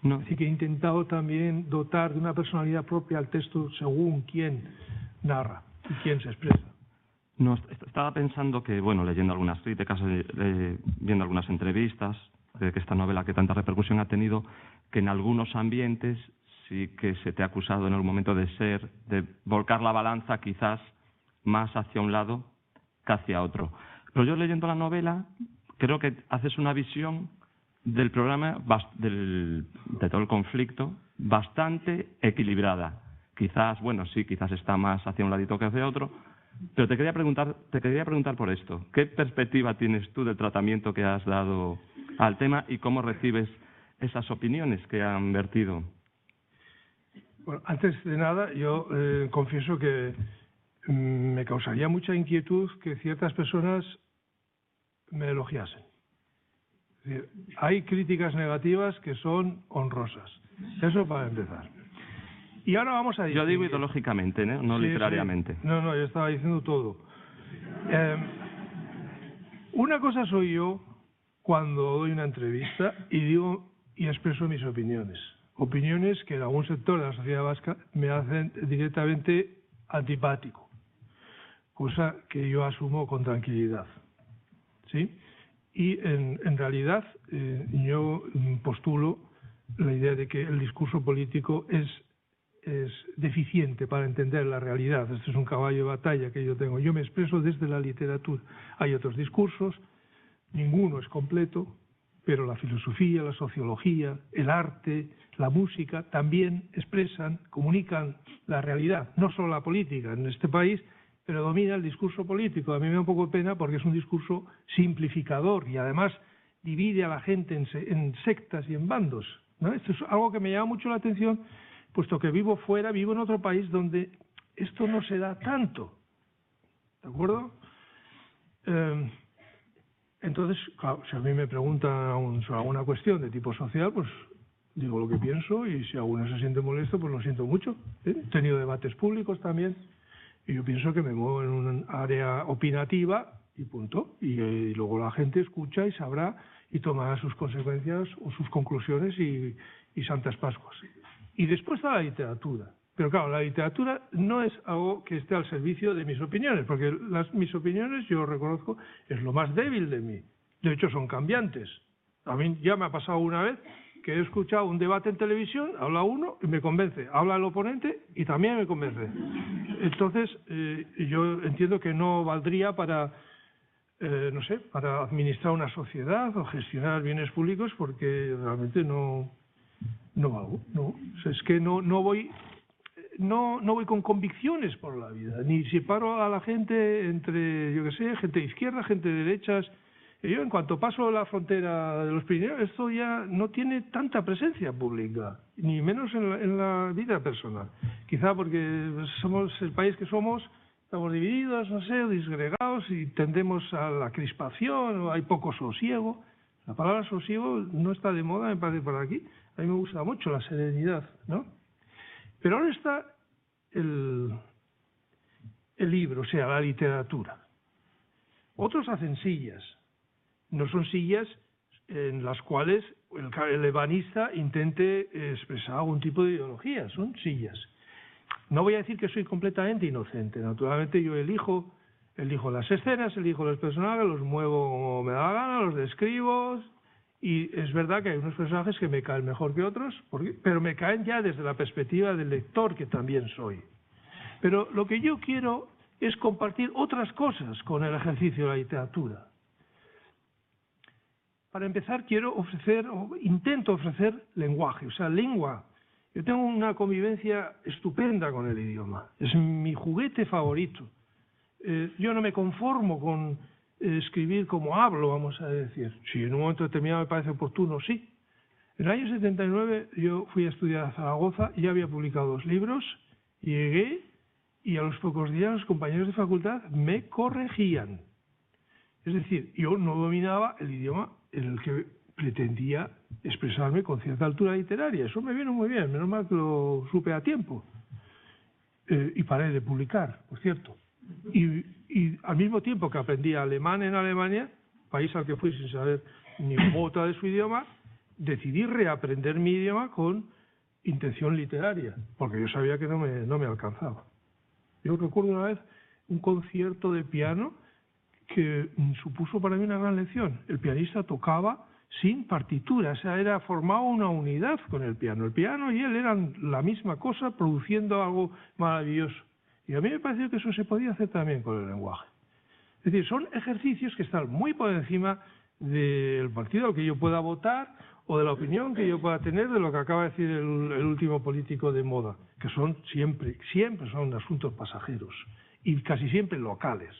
No. Así que he intentado también dotar de una personalidad propia al texto según quién narra y quién se expresa. No, estaba pensando que, bueno, leyendo algunas críticas, viendo algunas entrevistas, de que esta novela que tanta repercusión ha tenido, que en algunos ambientes sí que se te ha acusado en algún momento de volcar la balanza quizás más hacia un lado que hacia otro. Pero yo leyendo la novela creo que haces una visión del programa, de todo el conflicto, bastante equilibrada. Quizás, bueno, sí, quizás está más hacia un ladito que hacia otro, pero te quería preguntar por esto. ¿Qué perspectiva tienes tú del tratamiento que has dado al tema y cómo recibes esas opiniones que han vertido? Bueno, antes de nada, yo confieso que me causaría mucha inquietud que ciertas personas me elogiasen. Es decir, hay críticas negativas que son honrosas. Eso para empezar. Y ahora vamos a distinguir. Yo digo ideológicamente, no Sí, literariamente. Sí. No, yo estaba diciendo todo. Una cosa soy yo cuando doy una entrevista y digo y expreso mis opiniones. Opiniones que en algún sector de la sociedad vasca me hacen directamente antipático, cosa que yo asumo con tranquilidad, ¿sí? Y en realidad yo postulo la idea de que el discurso político es deficiente para entender la realidad. Este es un caballo de batalla que yo tengo. Yo me expreso desde la literatura. Hay otros discursos, ninguno es completo, pero la filosofía, la sociología, el arte, la música también expresan, comunican la realidad, no solo la política. En este país predomina el discurso político. A mí me da un poco de pena porque es un discurso simplificador y además divide a la gente en sectas y en bandos, ¿no? Esto es algo que me llama mucho la atención, puesto que vivo en otro país donde esto no se da tanto. ¿De acuerdo? Entonces, claro, si a mí me preguntan sobre alguna cuestión de tipo social, pues digo lo que pienso y si alguno se siente molesto, pues lo siento mucho. He tenido debates públicos también Y yo pienso que me muevo en un área opinativa y punto. Y luego la gente escucha y sabrá y tomará sus consecuencias o sus conclusiones y santas pascuas. Y después está la literatura. Pero claro, la literatura no es algo que esté al servicio de mis opiniones, porque mis opiniones, yo reconozco, es lo más débil de mí. De hecho, son cambiantes. A mí ya me ha pasado una vez que he escuchado un debate en televisión, habla uno y me convence, habla el oponente y también me convence. Entonces, yo entiendo que no valdría para, no sé, para administrar una sociedad o gestionar bienes públicos, porque realmente no hago, no. O sea, es que no voy con convicciones por la vida, ni separo a la gente entre, yo qué sé, gente de izquierda, gente de derechas. Yo, en cuanto paso la frontera de los Pirineos, esto ya no tiene tanta presencia pública, ni menos en la vida personal. Quizá porque somos el país que somos, estamos divididos, no sé, disgregados y tendemos a la crispación, o hay poco sosiego. La palabra sosiego no está de moda, me parece, por aquí. A mí me gusta mucho la serenidad, ¿no? Pero ahora está el libro, o sea, la literatura. Otros hacen sillas. No son sillas en las cuales el ebanista intente expresar algún tipo de ideología, son sillas. No voy a decir que soy completamente inocente, naturalmente yo elijo las escenas, elijo los personajes, los muevo como me da la gana, los describo, y es verdad que hay unos personajes que me caen mejor que otros, pero me caen ya desde la perspectiva del lector, que también soy. Pero lo que yo quiero es compartir otras cosas con el ejercicio de la literatura. Para empezar, intento ofrecer lenguaje, o sea, lengua. Yo tengo una convivencia estupenda con el idioma, es mi juguete favorito. Yo no me conformo con escribir como hablo, vamos a decir. Si en un momento determinado me parece oportuno, sí. En el año 79 yo fui a estudiar a Zaragoza y ya había publicado 2 libros, llegué y a los pocos días los compañeros de facultad me corregían. Es decir, yo no dominaba el idioma en el que pretendía expresarme con cierta altura literaria. Eso me vino muy bien, menos mal que lo supe a tiempo. Y paré de publicar, por cierto. Y al mismo tiempo que aprendí alemán en Alemania, país al que fui sin saber ni jota de su idioma, decidí reaprender mi idioma con intención literaria, porque yo sabía que no me alcanzaba. Yo recuerdo una vez un concierto de piano que supuso para mí una gran lección. El pianista tocaba sin partitura, o sea, formaba una unidad con el piano. El piano y él eran la misma cosa, produciendo algo maravilloso. Y a mí me pareció que eso se podía hacer también con el lenguaje. Es decir, son ejercicios que están muy por encima del partido al que yo pueda votar o de la opinión que yo pueda tener de lo que acaba de decir el último político de moda, que son siempre son asuntos pasajeros y casi siempre locales.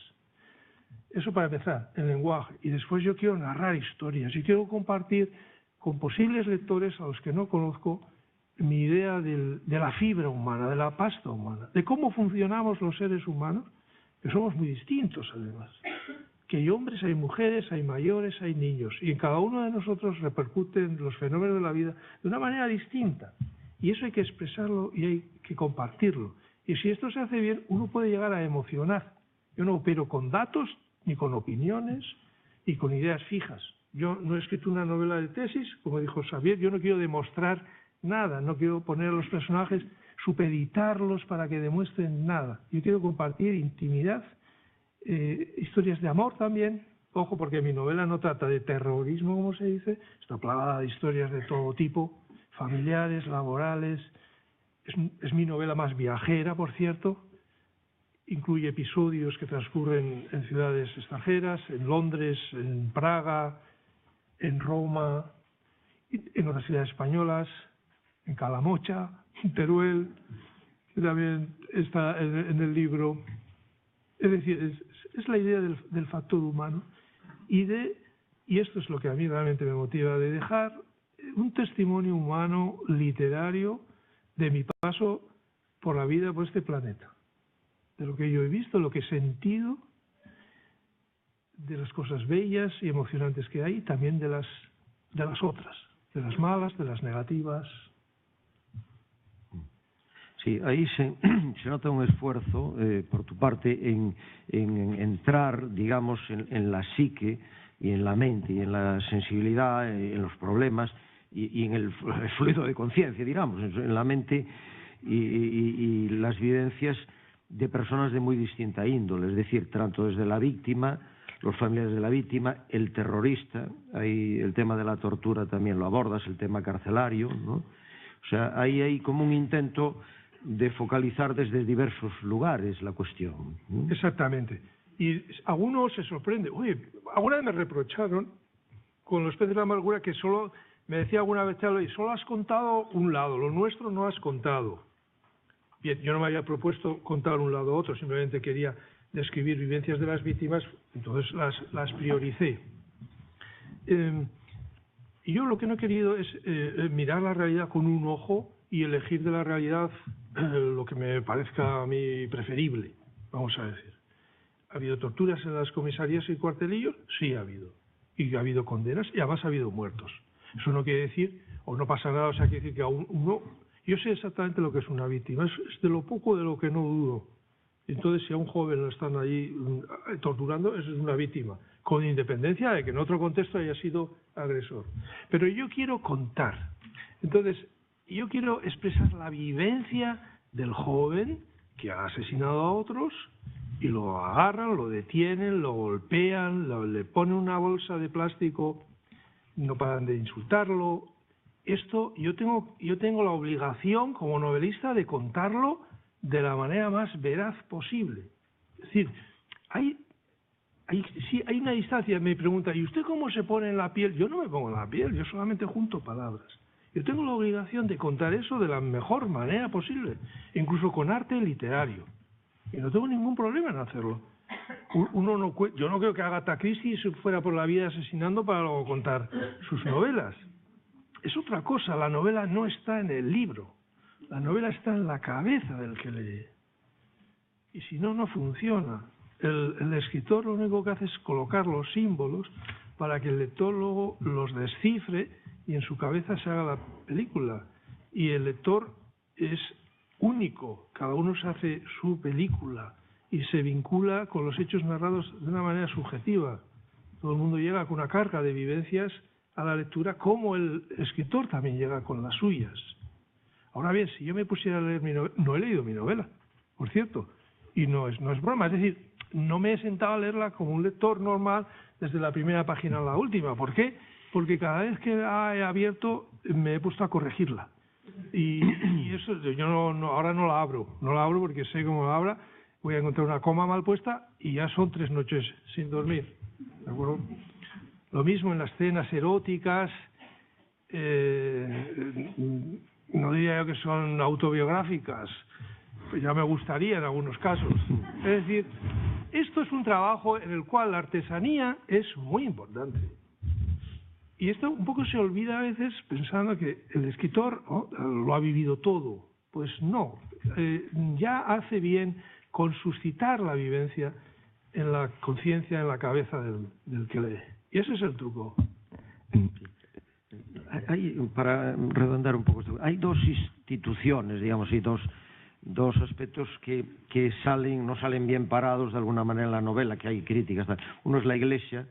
Eso para empezar, el lenguaje. Y después yo quiero narrar historias y quiero compartir con posibles lectores a los que no conozco mi idea de la fibra humana, de la pasta humana, de cómo funcionamos los seres humanos, que somos muy distintos además. Que hay hombres, hay mujeres, hay mayores, hay niños, y en cada uno de nosotros repercuten los fenómenos de la vida de una manera distinta. Y eso hay que expresarlo y hay que compartirlo. Y si esto se hace bien, uno puede llegar a emocionar. Yo no opero con datos, ni con opiniones, ni con ideas fijas. Yo no he escrito una novela de tesis, como dijo Xavier, yo no quiero demostrar nada, no quiero poner a los personajes, supeditarlos para que demuestren nada. Yo quiero compartir intimidad, historias de amor también. Ojo, porque mi novela no trata de terrorismo, como se dice, está plagada de historias de todo tipo, familiares, laborales. Es mi novela más viajera, por cierto. Incluye episodios que transcurren en ciudades extranjeras, en Londres, en Praga, en Roma, en otras ciudades españolas, en Calamocha, en Teruel, que también está en el libro. Es decir, es la idea del factor humano y esto es lo que a mí realmente me motiva, de dejar un testimonio humano, literario, de mi paso por la vida, por este planeta. De lo que yo he visto, lo que he sentido, de las cosas bellas y emocionantes que hay, y también de las otras, de las malas, de las negativas. Sí, ahí se nota un esfuerzo por tu parte en entrar, digamos, en la psique y en la mente y en la sensibilidad, en los problemas y en el fluido de conciencia, digamos, en la mente y las vivencias de personas de muy distinta índole, es decir, tanto desde la víctima, los familiares de la víctima, el terrorista, ahí el tema de la tortura también lo abordas, el tema carcelario, ¿no? O sea, ahí hay como un intento de focalizar desde diversos lugares la cuestión, ¿no? Exactamente. Y algunos se sorprenden. Oye, alguna vez me reprocharon con los peces de la amargura que solo, me decía alguna vez, Chalo, y solo has contado un lado, lo nuestro no has contado. Bien, yo no me había propuesto contar un lado u otro, simplemente quería describir vivencias de las víctimas, entonces las prioricé. Y yo lo que no he querido es mirar la realidad con un ojo y elegir de la realidad lo que me parezca a mí preferible, vamos a decir. ¿Ha habido torturas en las comisarías y cuartelillos? Sí, ha habido. Y ha habido condenas y además ha habido muertos. Eso no quiere decir, o no pasa nada, o sea, quiere decir que aún uno... Yo sé exactamente lo que es una víctima, es de lo poco de lo que no dudo. Entonces, si a un joven lo están allí torturando, es una víctima, con independencia de que en otro contexto haya sido agresor. Pero yo quiero contar. Entonces, yo quiero expresar la vivencia del joven que ha asesinado a otros y lo agarran, lo detienen, lo golpean, le ponen una bolsa de plástico, no paran de insultarlo. Esto yo tengo la obligación como novelista de contarlo de la manera más veraz posible. Es decir, hay una distancia. Me pregunta, ¿y usted cómo se pone en la piel? Yo no me pongo en la piel, yo solamente junto palabras. Yo tengo la obligación de contar eso de la mejor manera posible, incluso con arte literario. Y no tengo ningún problema en hacerlo. Yo no creo que Agatha Christie se fuera por la vida asesinando para luego contar sus novelas. Es otra cosa, la novela no está en el libro, la novela está en la cabeza del que lee. Y si no, no funciona. El escritor lo único que hace es colocar los símbolos para que el lector luego los descifre y en su cabeza se haga la película. Y el lector es único, cada uno se hace su película y se vincula con los hechos narrados de una manera subjetiva. Todo el mundo llega con una carga de vivencias a la lectura, como el escritor también llega con las suyas. Ahora bien, si yo me pusiera a leer mi novela, no he leído mi novela, por cierto, y no es broma, es decir, no me he sentado a leerla como un lector normal desde la primera página a la última. ¿Por qué? Porque cada vez que la he abierto me he puesto a corregirla. Y eso yo ahora no la abro porque sé cómo la abra, voy a encontrar una coma mal puesta y ya son 3 noches sin dormir. ¿De acuerdo? Lo mismo en las escenas eróticas, no diría yo que son autobiográficas, pues ya me gustaría en algunos casos. Es decir, esto es un trabajo en el cual la artesanía es muy importante. Y esto un poco se olvida a veces pensando que el escritor lo ha vivido todo. Pues no, ya hace bien con suscitar la vivencia en la conciencia, en la cabeza del que lee. Y ese es el truco. Para redondar un poco esto, hay 2 instituciones, digamos, y dos aspectos que no salen bien parados de alguna manera en la novela, que hay críticas. Uno es la Iglesia,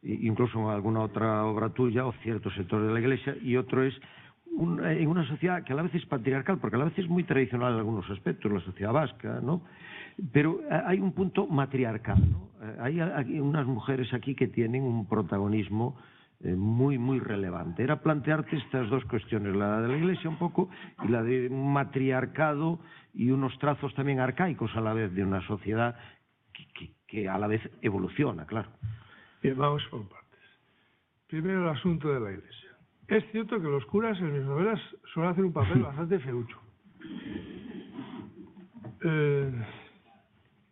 incluso alguna otra obra tuya, o ciertos sectores de la Iglesia, y otro es en una sociedad que a la vez es patriarcal, porque a la vez es muy tradicional en algunos aspectos, la sociedad vasca, ¿no? Pero hay un punto matriarcal, ¿no? Hay unas mujeres aquí que tienen un protagonismo muy, muy relevante. Era plantearte estas 2 cuestiones, la de la Iglesia un poco y la de un matriarcado y unos trazos también arcaicos a la vez de una sociedad que a la vez evoluciona, claro. Bien, vamos por partes. Primero el asunto de la Iglesia. Es cierto que los curas en mis novelas suelen hacer un papel bastante feucho.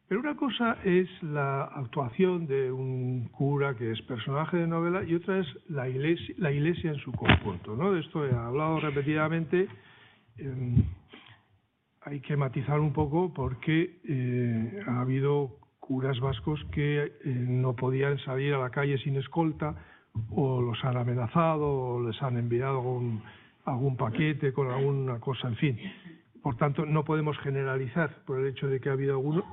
Pero una cosa es la actuación de un cura que es personaje de novela y otra es la iglesia en su conjunto, ¿no? De esto he hablado repetidamente. Hay que matizar un poco porque ha habido curas vascos que no podían salir a la calle sin escolta, o los han amenazado o les han enviado algún paquete con alguna cosa, en fin. Por tanto, no podemos generalizar por el hecho de que ha habido algunos,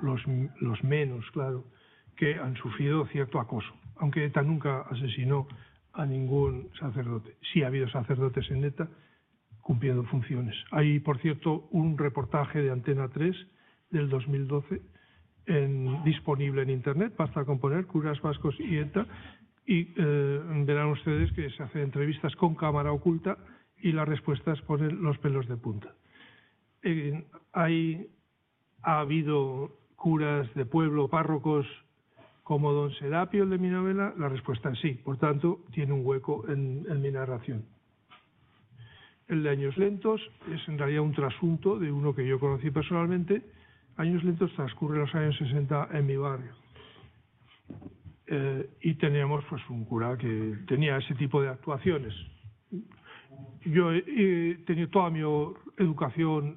los menos, claro, que han sufrido cierto acoso, aunque ETA nunca asesinó a ningún sacerdote. Sí ha habido sacerdotes en ETA cumpliendo funciones. Hay, por cierto, un reportaje de Antena 3 del 2012 disponible en Internet, basta con poner curas vascos y ETA, y verán ustedes que se hacen entrevistas con cámara oculta y las respuestas ponen los pelos de punta. Ha habido curas de pueblo, párrocos, como don Serapio, el de mi novela. La respuesta es sí, por tanto, tiene un hueco en mi narración. El de Años Lentos es en realidad un trasunto de uno que yo conocí personalmente. Años Lentos transcurre en los años 60 en mi barrio. Y teníamos pues un cura que tenía ese tipo de actuaciones. Yo he tenido toda mi educación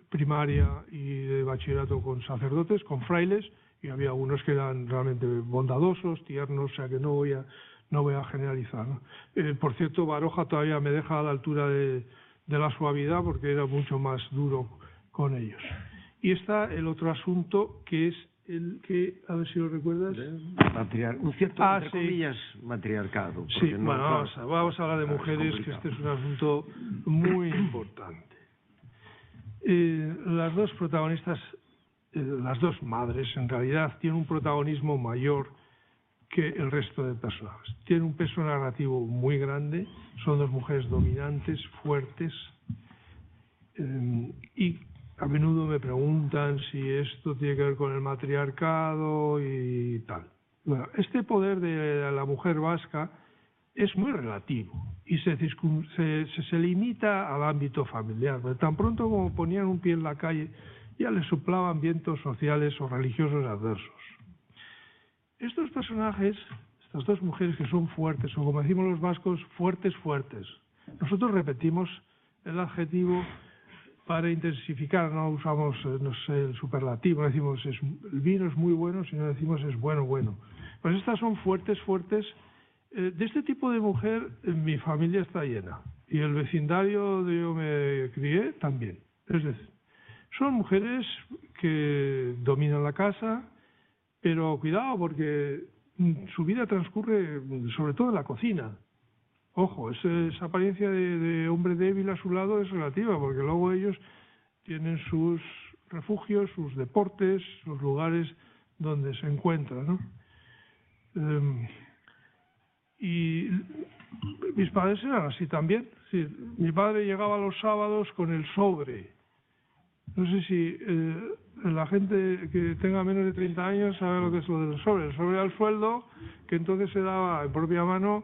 primaria y de bachillerato con sacerdotes, con frailes, y había algunos que eran realmente bondadosos, tiernos, o sea que no voy a generalizar, ¿no? Por cierto, Baroja todavía me deja a la altura de la suavidad porque era mucho más duro con ellos. Y está el otro asunto que es el que, a ver si lo recuerdas. Un cierto, entre comillas, matriarcado. Sí, no, bueno, claro, vamos a hablar de mujeres, que este es un asunto muy importante. Las dos protagonistas, las dos madres, en realidad, tienen un protagonismo mayor que el resto de personajes. Tienen un peso narrativo muy grande, son dos mujeres dominantes, fuertes, y a menudo me preguntan si esto tiene que ver con el matriarcado y tal. Bueno, este poder de la mujer vasca es muy relativo y se limita al ámbito familiar. Pero tan pronto como ponían un pie en la calle, ya les soplaban vientos sociales o religiosos adversos. Estos personajes, estas dos mujeres que son fuertes, o como decimos los vascos, fuertes, fuertes. Nosotros repetimos el adjetivo para intensificar, no usamos, no sé, el superlativo, no decimos el vino es muy bueno, sino decimos es bueno, bueno. Pues estas son fuertes, fuertes. De este tipo de mujer mi familia está llena, y el vecindario donde yo me crié también. Es decir, son mujeres que dominan la casa, pero cuidado porque su vida transcurre sobre todo en la cocina. Ojo, esa apariencia de hombre débil a su lado es relativa, porque luego ellos tienen sus refugios, sus deportes, los lugares donde se encuentran, ¿no? Y mis padres eran así también. Sí, mi padre llegaba los sábados con el sobre. No sé si la gente que tenga menos de 30 años sabe lo que es lo del sobre. El sobre al sueldo, que entonces se daba en propia mano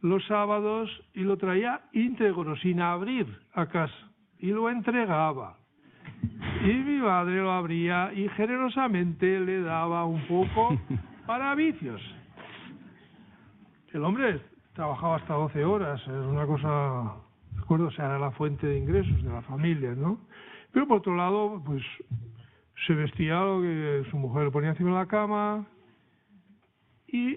los sábados y lo traía íntegro, sin abrir a casa, y lo entregaba. Y mi madre lo abría y generosamente le daba un poco para vicios. El hombre trabajaba hasta 12 horas, era una cosa, recuerdo, o sea, era la fuente de ingresos de la familia, ¿no? Pero por otro lado, pues se vestía lo que su mujer le ponía encima de la cama, y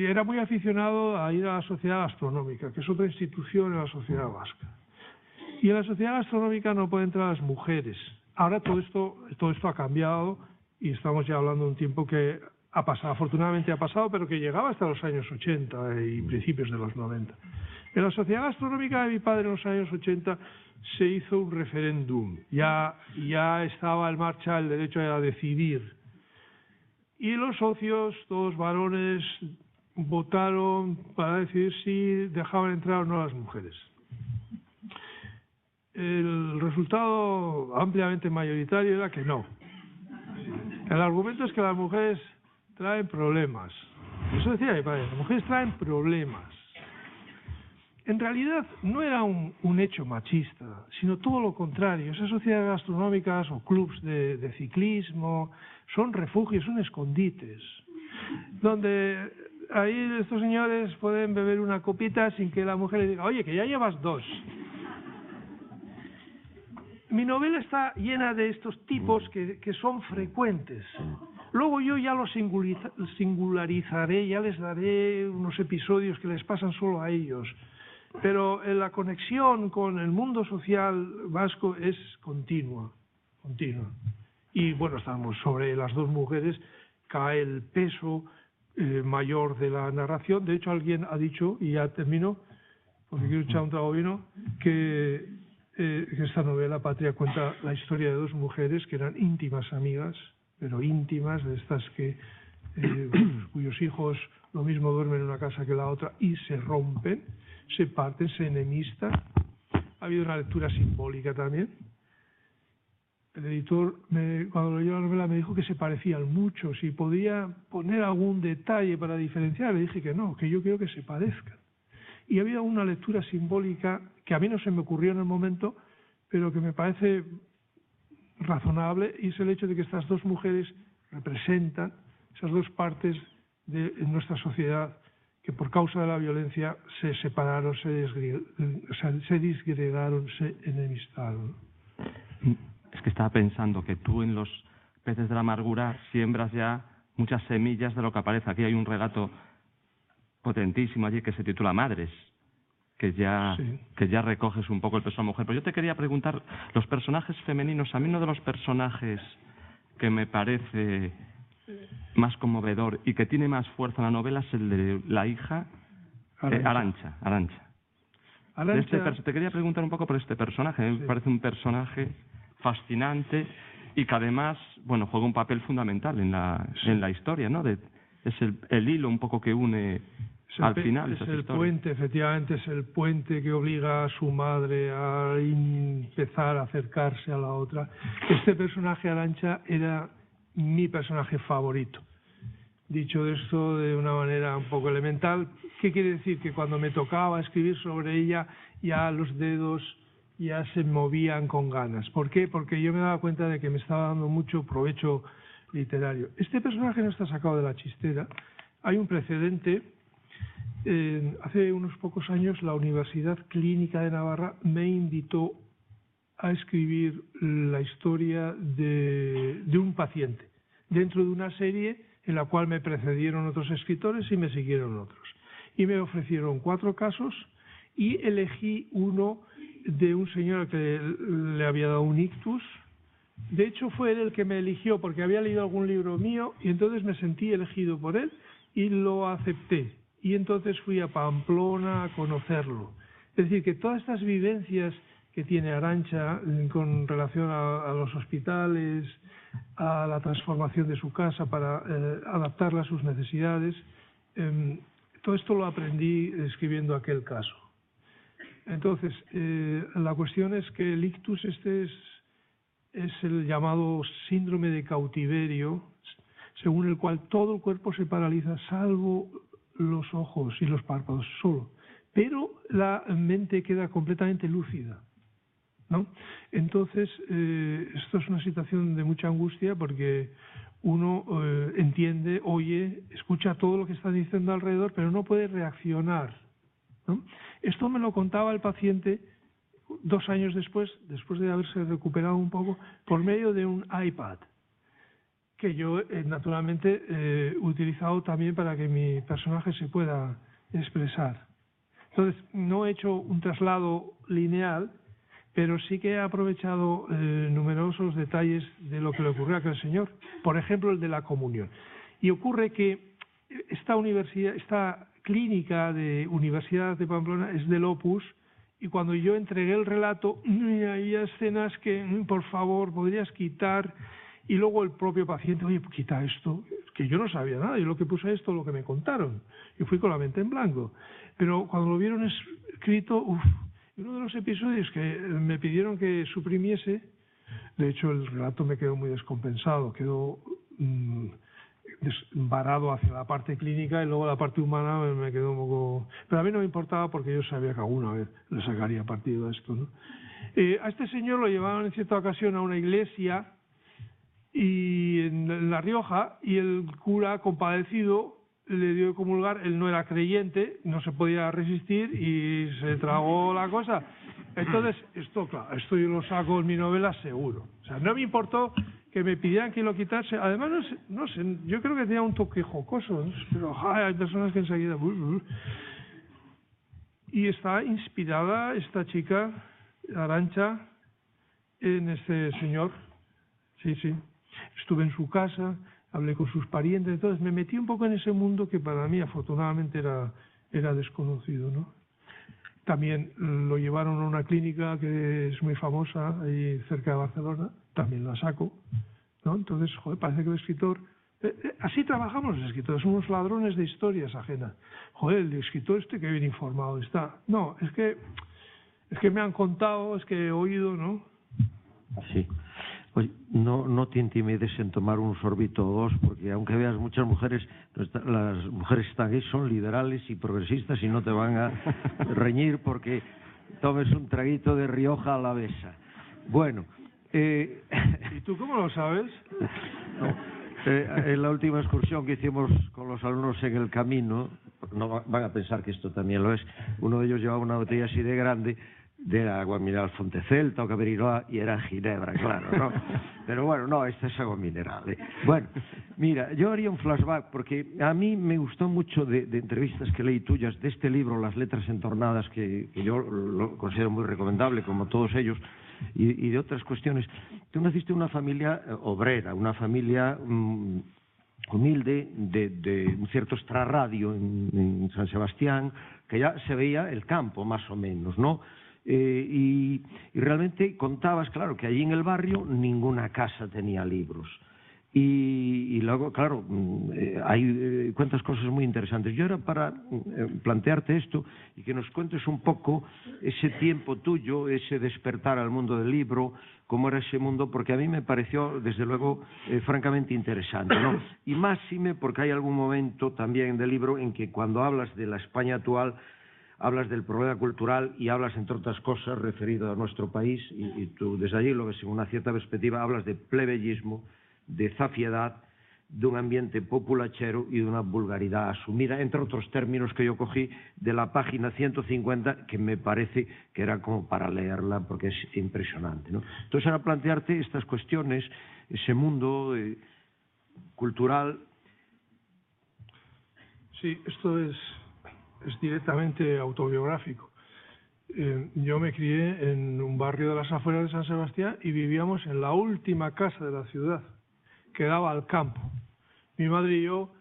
era muy aficionado a ir a la Sociedad Gastronómica, que es otra institución en la sociedad vasca. Y en la Sociedad Gastronómica no pueden entrar las mujeres. Ahora todo esto ha cambiado y estamos ya hablando de un tiempo que ha pasado, afortunadamente ha pasado, pero que llegaba hasta los años 80 y principios de los 90. En la Sociedad Gastronómica de mi padre en los años 80 se hizo un referéndum, ya estaba en marcha el derecho a decidir. Y los socios, todos varones, votaron para decidir si dejaban entrar o no a las mujeres. El resultado ampliamente mayoritario era que no. El argumento es que las mujeres traen problemas. Eso decía mi padre, las mujeres traen problemas. En realidad no era un hecho machista, sino todo lo contrario. Esas sociedades gastronómicas o clubs de ciclismo son refugios, son escondites, donde ahí estos señores pueden beber una copita sin que la mujer le diga, oye, que ya llevas 2. Mi novela está llena de estos tipos que son frecuentes. Luego yo ya los singularizaré, ya les daré unos episodios que les pasan solo a ellos. Pero la conexión con el mundo social vasco es continua. Y bueno, estamos sobre las dos mujeres, cae el peso mayor de la narración. De hecho, alguien ha dicho, y ya termino, porque quiero echar un trago de vino, que esta novela, Patria, cuenta la historia de dos mujeres que eran íntimas amigas, pero íntimas, de estas que cuyos hijos lo mismo duermen en una casa que la otra y se rompen, se parten, se enemistan. Ha habido una lectura simbólica también. El editor, cuando leyó la novela, me dijo que se parecían mucho, si podía poner algún detalle para diferenciar. Le dije que no, que yo quiero que se parezcan. Y había una lectura simbólica que a mí no se me ocurrió en el momento, pero que me parece razonable, y es el hecho de que estas dos mujeres representan esas dos partes de nuestra sociedad que por causa de la violencia se separaron, se disgregaron, se enemistaron. Es que estaba pensando que tú en Los peces de la amargura siembras ya muchas semillas de lo que aparece. Aquí hay un relato potentísimo allí que se titula Madres, que ya recoges un poco el peso de la mujer. Pero yo te quería preguntar, los personajes femeninos, a mí uno de los personajes que me parece más conmovedor y que tiene más fuerza en la novela es el de la hija Arantxa. Te quería preguntar un poco por este personaje. Me parece un personaje fascinante y que además, bueno, juega un papel fundamental en la historia, ¿no? Es el hilo un poco que une al final. Es el puente, efectivamente, es el puente que obliga a su madre a empezar a acercarse a la otra. Este personaje, Arantxa, era mi personaje favorito. Dicho esto de una manera un poco elemental, ¿qué quiere decir? Que cuando me tocaba escribir sobre ella, ya los dedos ya se movían con ganas. ¿Por qué? Porque yo me daba cuenta de que me estaba dando mucho provecho literario. Este personaje no está sacado de la chistera. Hay un precedente. Hace unos pocos años la Universidad Clínica de Navarra me invitó a escribir la historia de un paciente dentro de una serie en la cual me precedieron otros escritores y me siguieron otros. Y me ofrecieron 4 casos y elegí uno de un señor que le había dado un ictus. De hecho, fue él el que me eligió porque había leído algún libro mío y entonces me sentí elegido por él y lo acepté. Y entonces fui a Pamplona a conocerlo. Es decir, que todas estas vivencias que tiene Arantxa con relación a los hospitales, a la transformación de su casa para adaptarla a sus necesidades, todo esto lo aprendí escribiendo aquel caso. Entonces, la cuestión es que el ictus este es el llamado síndrome de cautiverio, según el cual todo el cuerpo se paraliza, salvo los ojos y los párpados solo, pero la mente queda completamente lúcida, ¿no? Entonces, esto es una situación de mucha angustia porque uno entiende, oye, escucha todo lo que está diciendo alrededor, pero no puede reaccionar, ¿no? Esto me lo contaba el paciente 2 años después de haberse recuperado un poco, por medio de un iPad, que yo naturalmente he utilizado también para que mi personaje se pueda expresar. Entonces, no he hecho un traslado lineal, pero sí que he aprovechado numerosos detalles de lo que le ocurrió a aquel señor. Por ejemplo, el de la comunión. Y ocurre que esta clínica de Universidad de Pamplona es del Opus, y cuando yo entregué el relato, había escenas que, por favor, podrías quitar. Y luego el propio paciente, oye, quita esto, que yo no sabía nada, yo lo que puse esto, lo que me contaron. Yo fui con la mente en blanco. Pero cuando lo vieron escrito, uno de los episodios que me pidieron que suprimiese, de hecho el relato me quedó muy descompensado, quedó varado hacia la parte clínica y luego la parte humana me quedó un poco... Pero a mí no me importaba porque yo sabía que alguna vez le sacaría partido a esto, ¿no? A este señor lo llevaron en cierta ocasión a una iglesia y en La Rioja, y el cura, compadecido, le dio de comulgar. Él no era creyente, no se podía resistir y se tragó la cosa. Entonces, esto yo lo saco en mi novela seguro. O sea, no me importó que me pidieran que lo quitase. Además, no sé, yo creo que tenía un toque jocoso, ¿no? Pero hay personas que enseguida... Y está inspirada esta chica, Arantxa, en este señor. Sí, sí. Estuve en su casa, hablé con sus parientes, entonces me metí un poco en ese mundo que para mí afortunadamente era desconocido, ¿no? También lo llevaron a una clínica que es muy famosa ahí cerca de Barcelona, también la saco, ¿no? Entonces, joder, parece que el escritor... así trabajamos los escritores, somos ladrones de historias ajenas. Joder, el escritor que bien informado está. No, es que me han contado, es que he oído, ¿no? Sí. Oye, no te intimides en tomar un sorbito o dos, porque aunque veas muchas mujeres, las mujeres que están ahí son liberales y progresistas y no te van a reñir porque tomes un traguito de Rioja Alavesa. Bueno. ¿Y tú cómo lo sabes? En la última excursión que hicimos con los alumnos en el camino, no van a pensar que esto también lo es, uno de ellos llevaba una botella así de grande de agua mineral Fontecelta o Cabrera y era Ginebra, claro, ¿no? Pero bueno, no, esta es agua mineral. Bueno, mira, yo haría un flashback porque a mí me gustó mucho de entrevistas que leí tuyas de este libro, Las letras entornadas, que yo lo considero muy recomendable, como todos ellos, y de otras cuestiones. Tú naciste en una familia obrera, una familia humilde de un cierto extrarradio en San Sebastián, que ya se veía el campo más o menos, ¿no? Y realmente contabas, claro, que allí en el barrio ninguna casa tenía libros. Y luego, claro, cuentas cosas muy interesantes. Yo era para plantearte esto y que nos cuentes un poco ese tiempo tuyo, ese despertar al mundo del libro, cómo era ese mundo, porque a mí me pareció, desde luego, francamente interesante, ¿no? Y máxime porque hay algún momento también del libro en que cuando hablas de la España actual, hablas del problema cultural y hablas, entre otras cosas, referido a nuestro país, y tú desde allí lo ves en una cierta perspectiva, hablas de plebeyismo, de zafiedad, de un ambiente populachero y de una vulgaridad asumida, entre otros términos que yo cogí de la página 150, que me parece que era como para leerla porque es impresionante, ¿no? Entonces, ahora plantearte estas cuestiones, ese mundo cultural. Sí, esto es directamente autobiográfico. Yo me crié en un barrio de las afueras de San Sebastián y vivíamos en la última casa de la ciudad, que daba al campo. Mi madre y yo,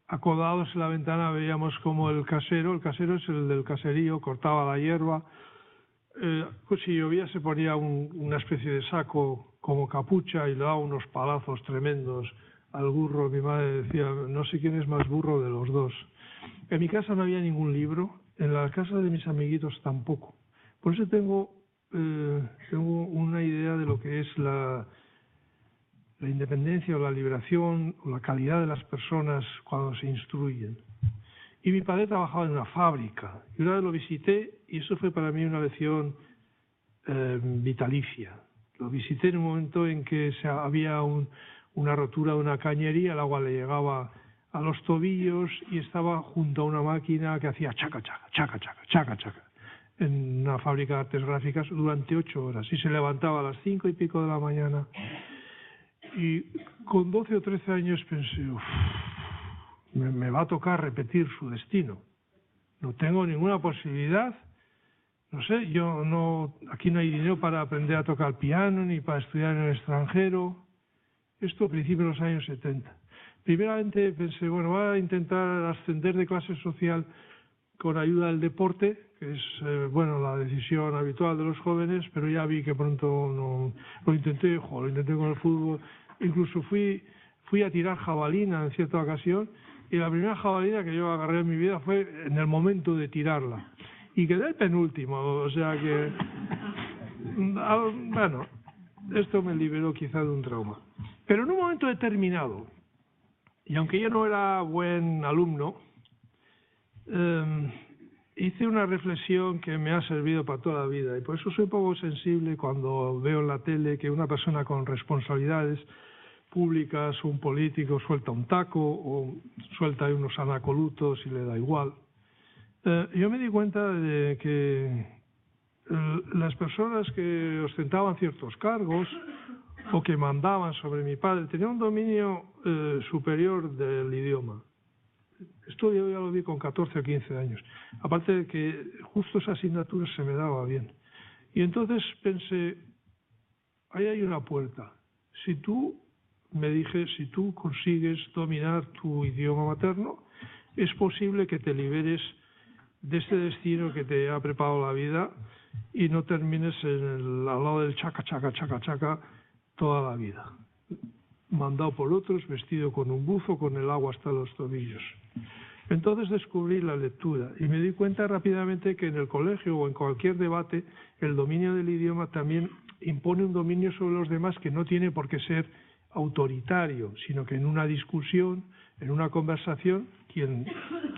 acodados en la ventana, veíamos como el casero es el del caserío, cortaba la hierba. Pues si llovía se ponía una especie de saco como capucha y le daba unos palazos tremendos al burro. Mi madre decía, no sé quién es más burro de los dos. En mi casa no había ningún libro, en la casa de mis amiguitos tampoco. Por eso tengo una idea de lo que es la independencia o la liberación o la calidad de las personas cuando se instruyen. Y mi padre trabajaba en una fábrica y una vez lo visité y eso fue para mí una lección vitalicia. Lo visité en un momento en que había una rotura de una cañería, el agua le llegaba a los tobillos y estaba junto a una máquina que hacía chaca, chaca, chaca, chaca, chaca, chaca, en una fábrica de artes gráficas durante 8 horas y se levantaba a las 5 y pico de la mañana. Y con 12 o 13 años pensé, me va a tocar repetir su destino. No tengo ninguna posibilidad, no sé, aquí no hay dinero para aprender a tocar piano ni para estudiar en el extranjero. Esto a principios de los años 70. Primeramente pensé, bueno, voy a intentar ascender de clase social con ayuda del deporte, que es la decisión habitual de los jóvenes, pero ya vi que pronto no lo intenté con el fútbol. Incluso fui a tirar jabalina en cierta ocasión y la primera jabalina que yo agarré en mi vida fue en el momento de tirarla y quedé el penúltimo, o sea que bueno, esto me liberó quizá de un trauma. Pero en un momento determinado, y aunque yo no era buen alumno, hice una reflexión que me ha servido para toda la vida y por eso soy poco sensible cuando veo en la tele que una persona con responsabilidades públicas, un político suelta un taco o suelta unos anacolutos y le da igual. Yo me di cuenta de que las personas que ostentaban ciertos cargos o que mandaban sobre mi padre tenían un dominio superior del idioma. Esto yo ya lo vi con 14 o 15 años. Aparte de que justo esa asignatura se me daba bien. Y entonces pensé, ahí hay una puerta. Si tú consigues dominar tu idioma materno, es posible que te liberes de este destino que te ha preparado la vida y no termines al lado del chaca, chaca, chaca, chaca toda la vida. Mandado por otros, vestido con un buzo, con el agua hasta los tobillos. Entonces descubrí la lectura y me di cuenta rápidamente que en el colegio o en cualquier debate el dominio del idioma también impone un dominio sobre los demás que no tiene por qué ser autoritario, sino que en una discusión, en una conversación, quien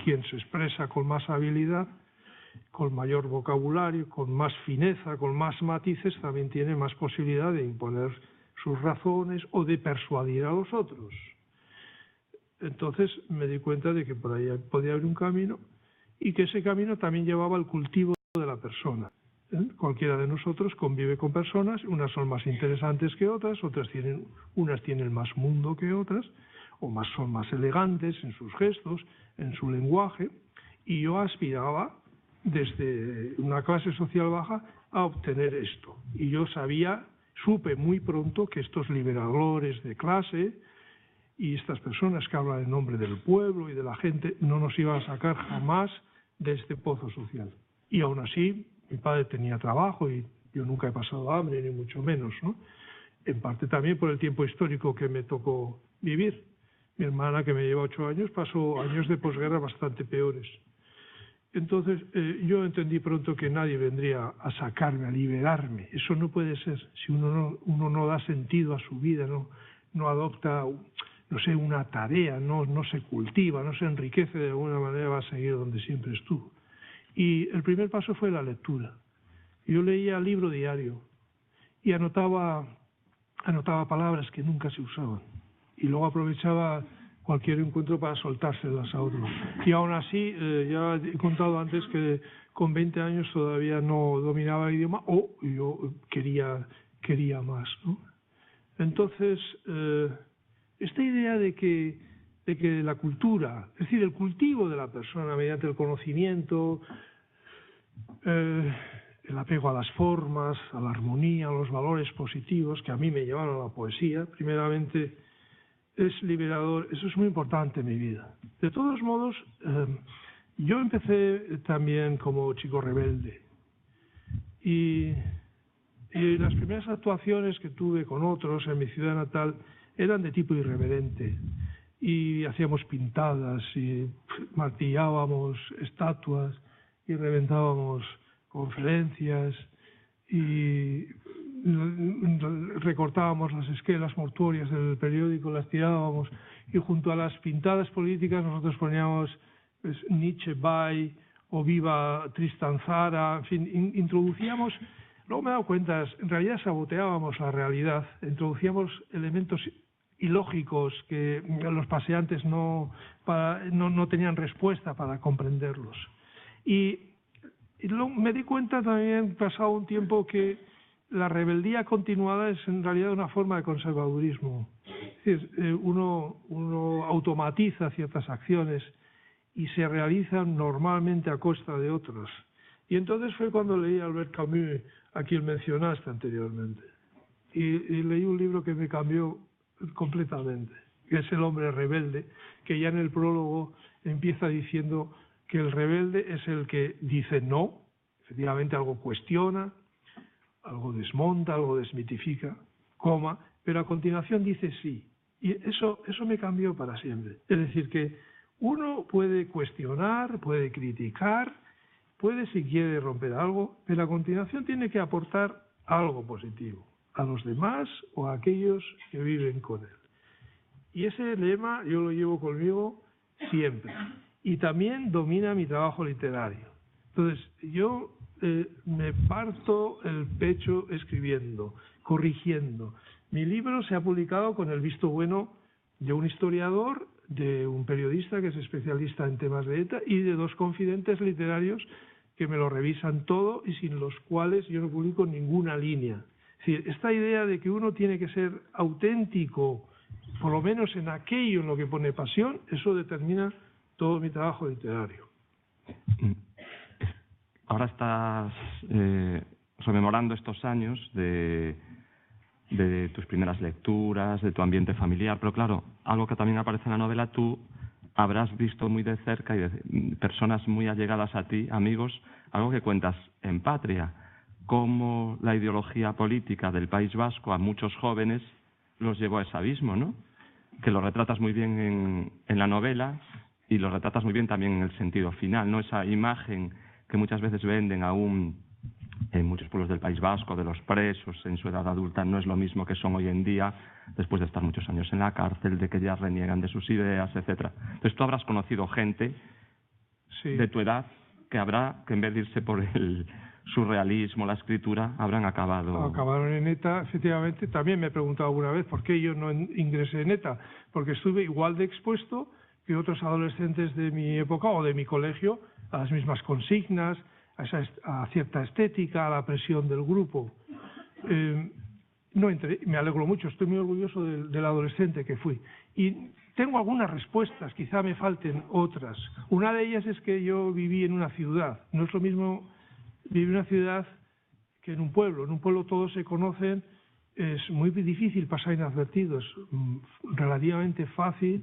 se expresa con más habilidad, con mayor vocabulario, con más fineza, con más matices, también tiene más posibilidad de imponer sus razones o de persuadir a los otros. Entonces me di cuenta de que por ahí podía haber un camino y que ese camino también llevaba al cultivo de la persona. Cualquiera de nosotros convive con personas, unas son más interesantes que otras, unas tienen más mundo que otras, o son más elegantes en sus gestos, en su lenguaje, y yo aspiraba desde una clase social baja a obtener esto. Y yo supe muy pronto que estos liberadores de clase y estas personas que hablan en nombre del pueblo y de la gente no nos iban a sacar jamás de este pozo social. Y aún así, mi padre tenía trabajo y yo nunca he pasado hambre, ni mucho menos, ¿no? En parte también por el tiempo histórico que me tocó vivir. Mi hermana, que me lleva 8 años, pasó años de posguerra bastante peores. Entonces, yo entendí pronto que nadie vendría a sacarme, a liberarme. Eso no puede ser. Si uno no da sentido a su vida, no adopta, no sé, una tarea, no se cultiva, no se enriquece de alguna manera, va a seguir donde siempre estuvo. Y el primer paso fue la lectura. Yo leía el libro diario y anotaba palabras que nunca se usaban. Y luego aprovechaba cualquier encuentro para soltárselas a otros. Y aún así, ya he contado antes que con 20 años todavía no dominaba el idioma o yo quería más, ¿no? Entonces, esta idea de que la cultura, es decir, el cultivo de la persona mediante el conocimiento, el apego a las formas, a la armonía, a los valores positivos que a mí me llevaron a la poesía, primeramente es liberador, eso es muy importante en mi vida. De todos modos, yo empecé también como chico rebelde y las primeras actuaciones que tuve con otros en mi ciudad natal eran de tipo irreverente y hacíamos pintadas y martillábamos estatuas y reventábamos conferencias y recortábamos las esquelas mortuorias del periódico, las tirábamos y junto a las pintadas políticas nosotros poníamos pues, Nietzsche Bye o Viva Tristan Tzara, en fin, introducíamos. Luego me he dado cuenta, en realidad saboteábamos la realidad, introducíamos elementos ilógicos que los paseantes no tenían respuesta para comprenderlos. Y luego me di cuenta también, pasado un tiempo, que la rebeldía continuada es en realidad una forma de conservadurismo. Es decir, uno automatiza ciertas acciones y se realizan normalmente a costa de otras. Y entonces fue cuando leí a Albert Camus, a quien mencionaste anteriormente. Y leí un libro que me cambió completamente, que es El hombre rebelde, que ya en el prólogo empieza diciendo que el rebelde es el que dice no, efectivamente algo cuestiona, algo desmonta, algo desmitifica, pero a continuación dice sí. Y eso me cambió para siempre. Es decir, que uno puede cuestionar, puede criticar, puede, si quiere, romper algo, pero a continuación tiene que aportar algo positivo a los demás o a aquellos que viven con él. Y ese lema yo lo llevo conmigo siempre. Y también domina mi trabajo literario. Entonces, yo me parto el pecho escribiendo, corrigiendo. Mi libro se ha publicado con el visto bueno de un historiador, de un periodista que es especialista en temas de ETA y de 2 confidentes literarios que me lo revisan todo y sin los cuales yo no publico ninguna línea. Es decir, esta idea de que uno tiene que ser auténtico, por lo menos en aquello en lo que pone pasión, eso determina todo mi trabajo literario. Ahora estás rememorando estos años de tus primeras lecturas, de tu ambiente familiar, pero claro, algo que también aparece en la novela, tú habrás visto muy de cerca y de personas muy allegadas a ti, amigos, algo que cuentas en Patria, cómo la ideología política del País Vasco a muchos jóvenes los llevó a ese abismo, ¿no? Que lo retratas muy bien en la novela y lo retratas muy bien también en el sentido final, ¿no? Esa imagen que muchas veces venden aún en muchos pueblos del País Vasco, de los presos en su edad adulta, no es lo mismo que son hoy en día, después de estar muchos años en la cárcel, de que ya reniegan de sus ideas, etcétera. Entonces tú habrás conocido gente de tu edad que en vez de irse por el surrealismo, la escritura, acabaron en ETA, efectivamente. También me he preguntado alguna vez por qué yo no ingresé en ETA, porque estuve igual de expuesto que otros adolescentes de mi época o de mi colegio a las mismas consignas, a cierta estética, a la presión del grupo. No entré, me alegro mucho, estoy muy orgulloso del adolescente que fui. Y tengo algunas respuestas, quizá me falten otras. Una de ellas es que yo viví en una ciudad. No es lo mismo vivir en una ciudad que en un pueblo. En un pueblo todos se conocen, es muy difícil pasar inadvertido, es relativamente fácil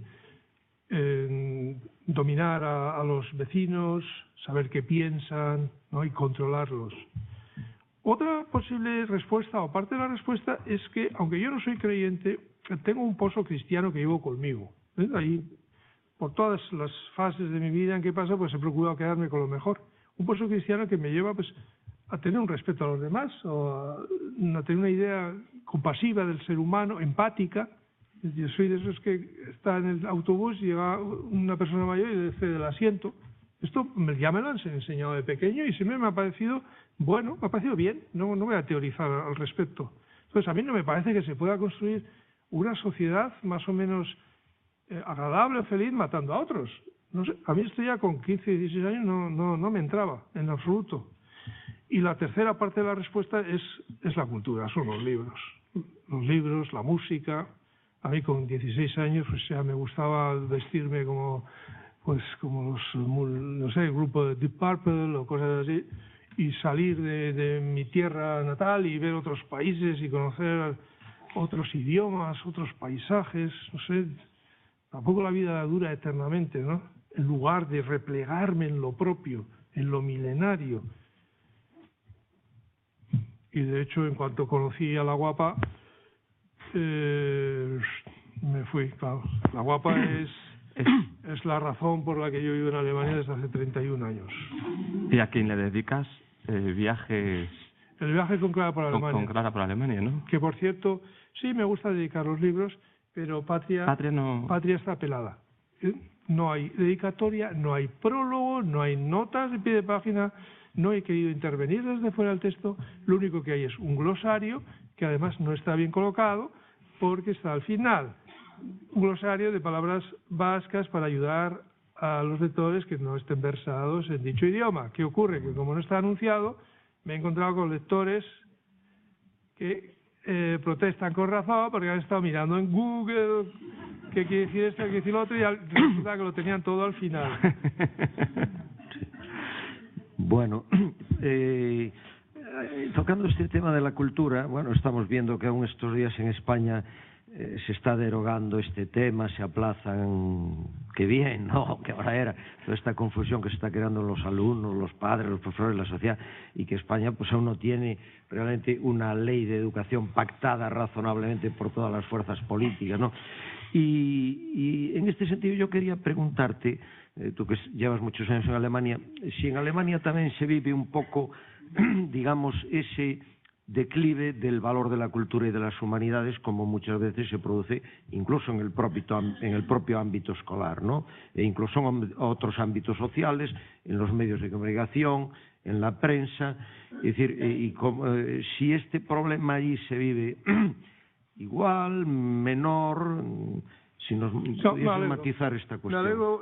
dominar a los vecinos, saber qué piensan, ¿no? Y controlarlos. Otra posible respuesta, o parte de la respuesta, es que, aunque yo no soy creyente, tengo un pozo cristiano que llevo conmigo. Ahí, por todas las fases de mi vida en que pasa, pues he procurado quedarme con lo mejor. Un pozo cristiano que me lleva pues a tener un respeto a los demás, o a tener una idea compasiva del ser humano, empática. Yo soy de esos que está en el autobús y llega una persona mayor y le cede el asiento. Esto ya me lo han enseñado de pequeño y siempre me ha parecido bueno, me ha parecido bien, no voy a teorizar al respecto. Entonces a mí no me parece que se pueda construir una sociedad más o menos agradable, feliz, matando a otros. No sé, a mí esto ya con 15, 16 años no me entraba en absoluto. Y la tercera parte de la respuesta es la cultura, son los libros. Los libros, la música. A mí con 16 años pues ya me gustaba vestirme como los, no sé, el grupo de Deep Purple o cosas así, y salir de mi tierra natal y ver otros países y conocer otros idiomas, otros paisajes, no sé. Tampoco la vida dura eternamente, ¿no? En lugar de replegarme en lo propio, en lo milenario. Y de hecho, en cuanto conocí a La Guapa, me fui, claro. La Guapa es la razón por la que yo vivo en Alemania desde hace 31 años. ¿Y a quién le dedicas viajes? El viaje con Clara por Alemania. Con Clara por Alemania, ¿no? Que, por cierto, sí me gusta dedicar los libros, pero Patria está pelada. No hay dedicatoria, no hay prólogo, no hay notas de pie de página, no he querido intervenir desde fuera del texto. Lo único que hay es un glosario, que además no está bien colocado, porque está al final. Un glosario de palabras vascas para ayudar a los lectores que no estén versados en dicho idioma. ¿Qué ocurre? Que como no está anunciado, me he encontrado con lectores que protestan con razón porque han estado mirando en Google qué quiere decir esto, qué quiere decir lo otro, y resulta que lo tenían todo al final. Bueno, tocando este tema de la cultura, bueno, estamos viendo que aún estos días en España se está derogando este tema, se aplazan, qué bien, ¿no? Que ahora era toda esta confusión que se está creando los alumnos, los padres, los profesores, la sociedad, y que España pues aún no tiene realmente una ley de educación pactada razonablemente por todas las fuerzas políticas, ¿no? Y en este sentido yo quería preguntarte, tú que llevas muchos años en Alemania, si en Alemania también se vive un poco, digamos, ese declive del valor de la cultura y de las humanidades, como muchas veces se produce incluso en el propio ámbito escolar, ¿no? E incluso en otros ámbitos sociales, en los medios de comunicación, en la prensa. Es decir, si este problema allí se vive igual, menor, si nos pudiese matizar esta cuestión. Me alegro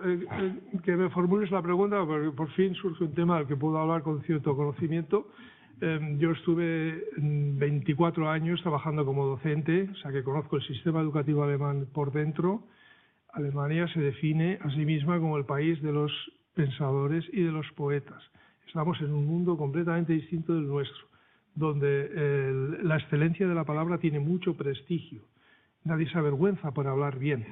que me formules la pregunta, porque por fin surge un tema del que puedo hablar con cierto conocimiento. Yo estuve 24 años trabajando como docente, o sea que conozco el sistema educativo alemán por dentro. Alemania se define a sí misma como el país de los pensadores y de los poetas. Estamos en un mundo completamente distinto del nuestro, donde la excelencia de la palabra tiene mucho prestigio. Nadie se avergüenza por hablar bien.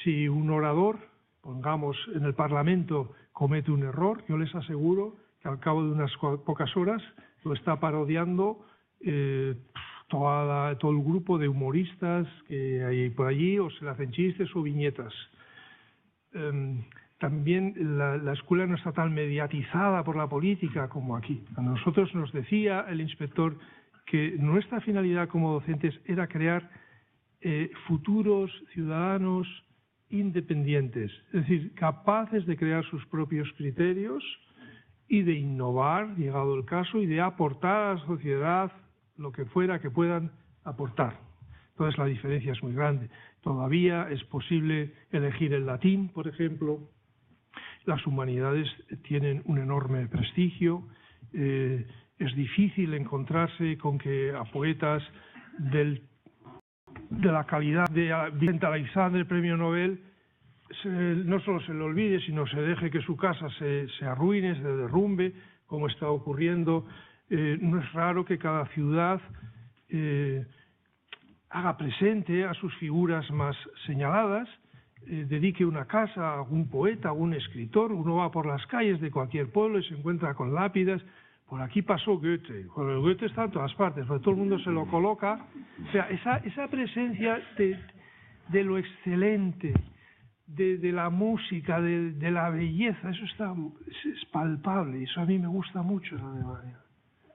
Si un orador, pongamos en el Parlamento, comete un error, yo les aseguro que al cabo de unas pocas horas lo está parodiando todo el grupo de humoristas que hay por allí, o se le hacen chistes o viñetas. También la escuela no está tan mediatizada por la política como aquí. A nosotros nos decía el inspector que nuestra finalidad como docentes era crear futuros ciudadanos independientes, es decir, capaces de crear sus propios criterios y de innovar, llegado el caso, y de aportar a la sociedad lo que fuera que puedan aportar. Entonces la diferencia es muy grande. Todavía es posible elegir el latín, por ejemplo. Las humanidades tienen un enorme prestigio. Es difícil encontrarse con que a poetas de la calidad de Alexander, el premio Nobel, no solo se le olvide, sino se deje que su casa se arruine, se derrumbe, como está ocurriendo. No es raro que cada ciudad haga presente a sus figuras más señaladas, dedique una casa a algún poeta, a algún escritor. Uno va por las calles de cualquier pueblo y se encuentra con lápidas. Por aquí pasó Goethe. Bueno, el Goethe está en todas partes, porque todo el mundo se lo coloca. O sea, esa presencia de lo excelente, de la música, de la belleza, eso es palpable, y eso a mí me gusta mucho en Alemania.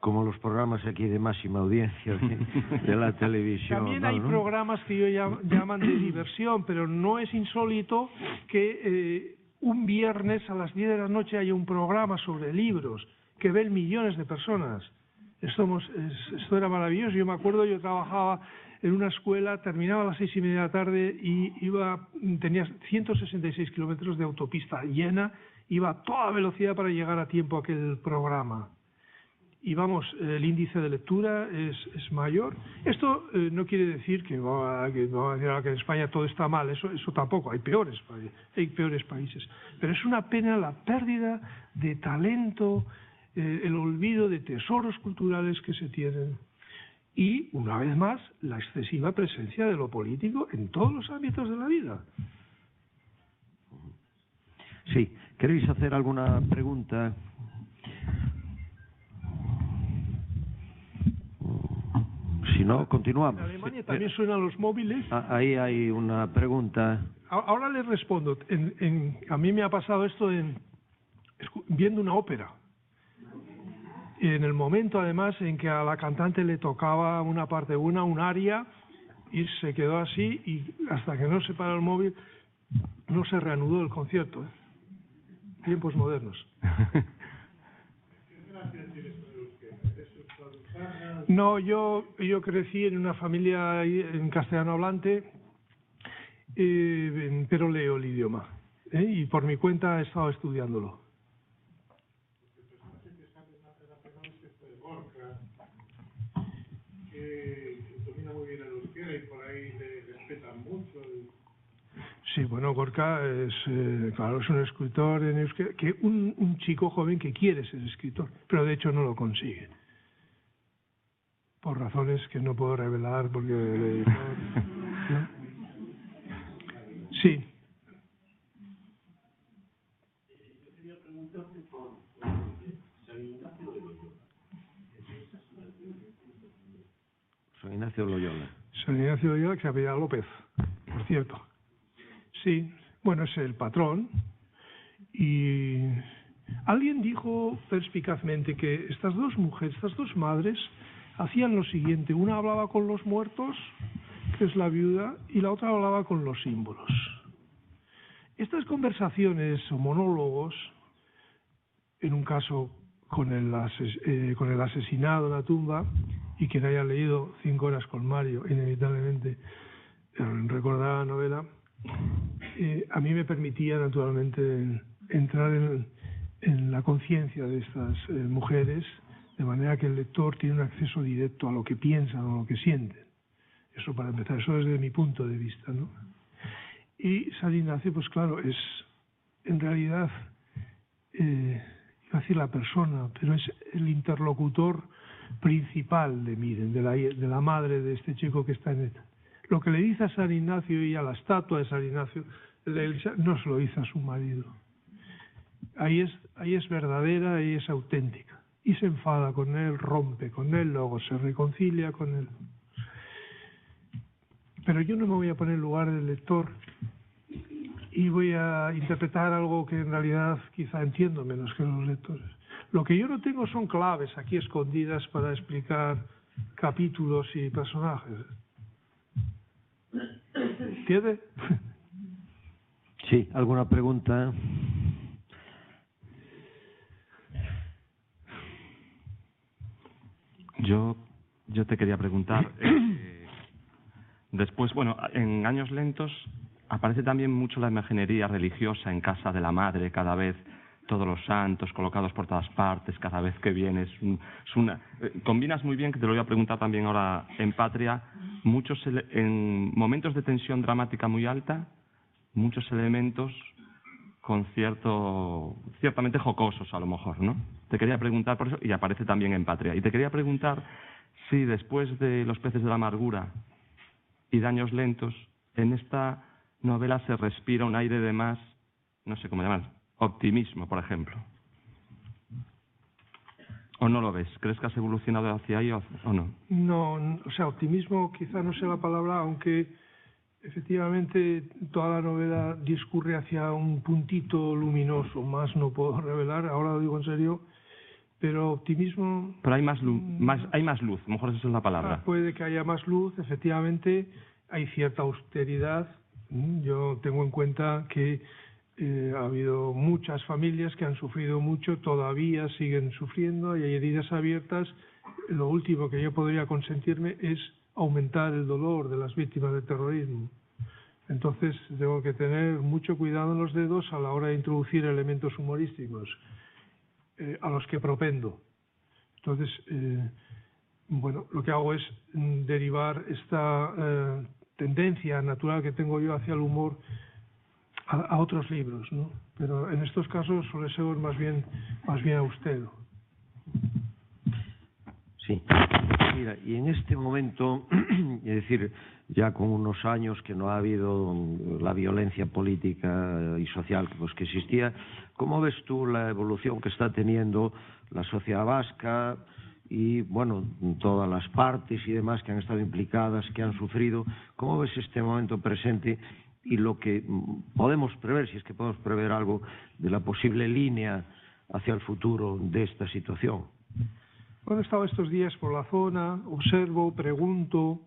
Como los programas aquí de máxima audiencia de la televisión. También hay programas que ellos llaman de diversión, pero no es insólito que un viernes a las 10 de la noche haya un programa sobre libros que ven millones de personas. Esto era maravilloso. Yo me acuerdo, yo trabajaba en una escuela, terminaba a las 6:30 de la tarde y tenía 166 kilómetros de autopista llena, iba a toda velocidad para llegar a tiempo a aquel programa. Y vamos, el índice de lectura es mayor. Esto no quiere decir que en España todo está mal, eso tampoco, hay peores países. Pero es una pena la pérdida de talento, el olvido de tesoros culturales que se tienen. Y, una vez más, la excesiva presencia de lo político en todos los ámbitos de la vida. Sí, ¿queréis hacer alguna pregunta? Si no, continuamos. En Alemania también suenan los móviles. Ahí hay una pregunta. Ahora les respondo. A mí me ha pasado esto viendo una ópera. En el momento, además, en que a la cantante le tocaba una parte buena, un aria, y se quedó así, y hasta que no se paró el móvil, no se reanudó el concierto. Tiempos modernos. No, yo crecí en una familia en castellano hablante, pero leo el idioma, y por mi cuenta he estado estudiándolo. Sí, bueno, Gorka claro, es un escritor en euskera, que un chico joven que quiere ser escritor, pero de hecho no lo consigue. Por razones que no puedo revelar porque el editor, ¿no? Sí. Yo quería preguntarte por San Ignacio de Loyola. San Ignacio de Loyola. San Ignacio de Loyola, que se apellida López, por cierto. Sí, bueno, es el patrón. Y alguien dijo perspicazmente que estas dos mujeres, estas dos madres, hacían lo siguiente: una hablaba con los muertos, que es la viuda, y la otra hablaba con los símbolos. Estas conversaciones o monólogos, en un caso con el asesinado en la tumba, y quien haya leído 5 horas con Mario, inevitablemente recordará la novela, a mí me permitía naturalmente entrar en la conciencia de estas mujeres, de manera que el lector tiene un acceso directo a lo que piensan o a lo que sienten. Eso para empezar, eso desde mi punto de vista, ¿no? Y San Ignacio, pues claro, es en realidad, iba a decir la persona, pero es el interlocutor principal de Miren, de la madre de este chico que está en ETA. Lo que le dice a San Ignacio y a la estatua de San Ignacio, no se lo dice a su marido. Ahí es verdadera, ahí es auténtica. Y se enfada con él, rompe con él, luego se reconcilia con él. Pero yo no me voy a poner en lugar del lector y voy a interpretar algo que en realidad quizá entiendo menos que los lectores. Lo que yo no tengo son claves aquí escondidas para explicar capítulos y personajes. ¿Entiende? Sí, ¿alguna pregunta? Yo te quería preguntar, después, bueno, en Años Lentos aparece también mucho la imaginería religiosa en casa de la madre, cada vez todos los santos colocados por todas partes, cada vez que vienes. Combinas muy bien, que te lo voy a preguntar también ahora en Patria, en momentos de tensión dramática muy alta, muchos elementos con ciertamente jocosos a lo mejor, ¿no? Te quería preguntar por eso, y aparece también en Patria. Y te quería preguntar si después de Los peces de la amargura y de Años Lentos, en esta novela se respira un aire de más, no sé cómo llamar, optimismo, por ejemplo. ¿O no lo ves? ¿Crees que has evolucionado hacia ahí o no? No, o sea, optimismo quizá no sea la palabra, aunque efectivamente toda la novela discurre hacia un puntito luminoso, más no puedo revelar, ahora lo digo en serio, pero optimismo... Pero hay más luz, hay más luz, a lo mejor esa es la palabra. Puede que haya más luz, efectivamente, hay cierta austeridad. Yo tengo en cuenta que ha habido muchas familias que han sufrido mucho, todavía siguen sufriendo, y hay heridas abiertas. Lo último que yo podría consentirme es aumentar el dolor de las víctimas del terrorismo. Entonces tengo que tener mucho cuidado en los dedos a la hora de introducir elementos humorísticos a los que propendo. Entonces, bueno, lo que hago es derivar esta tendencia natural que tengo yo hacia el humor a otros libros, ¿no? Pero en estos casos suele ser más bien austero. Sí. Mira, y en este momento, es decir, ya con unos años que no ha habido la violencia política y social que existía, ¿cómo ves tú la evolución que está teniendo la sociedad vasca y, bueno, todas las partes y demás que han estado implicadas, que han sufrido? ¿Cómo ves este momento presente y lo que podemos prever, si es que podemos prever algo, de la posible línea hacia el futuro de esta situación? Bueno, he estado estos días por la zona, observo, pregunto.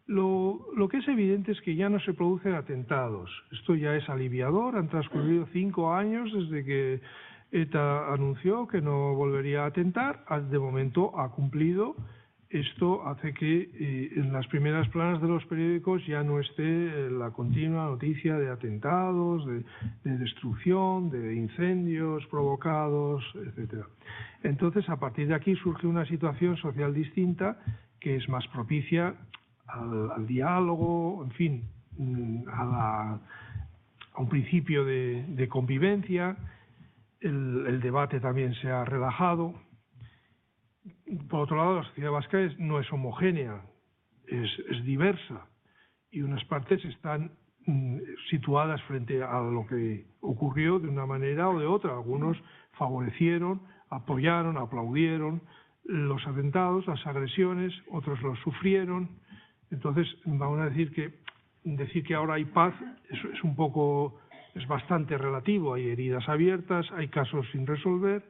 Lo que es evidente es que ya no se producen atentados. Esto ya es aliviador. Han transcurrido 5 años desde que ETA anunció que no volvería a atentar. De momento ha cumplido. Esto hace que en las primeras planas de los periódicos ya no esté la continua noticia de atentados, de destrucción, de incendios provocados, etcétera. Entonces, a partir de aquí surge una situación social distinta que es más propicia al diálogo, en fin, a un principio de convivencia. El debate también se ha relajado. Por otro lado, la sociedad vasca no es homogénea, es diversa, y unas partes están situadas frente a lo que ocurrió de una manera o de otra. Algunos favorecieron, apoyaron, aplaudieron los atentados, las agresiones, otros los sufrieron. Entonces, vamos a decir que ahora hay paz es bastante relativo. Hay heridas abiertas, hay casos sin resolver,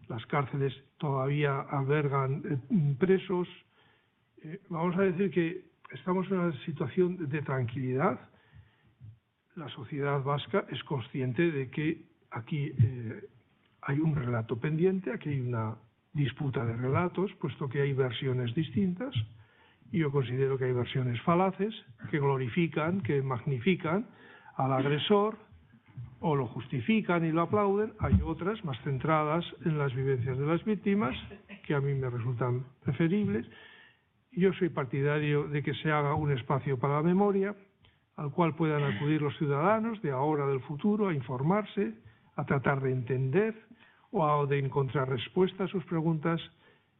las cárceles todavía albergan presos. Vamos a decir que estamos en una situación de tranquilidad. La sociedad vasca es consciente de que aquí hay un relato pendiente, aquí hay una disputa de relatos, puesto que hay versiones distintas. Yo considero que hay versiones falaces que glorifican, que magnifican al agresor, o lo justifican y lo aplauden. Hay otras más centradas en las vivencias de las víctimas, que a mí me resultan preferibles. Yo soy partidario de que se haga un espacio para la memoria. al cual puedan acudir los ciudadanos de ahora, del futuro, a informarse, a tratar de entender o de encontrar respuestas a sus preguntas.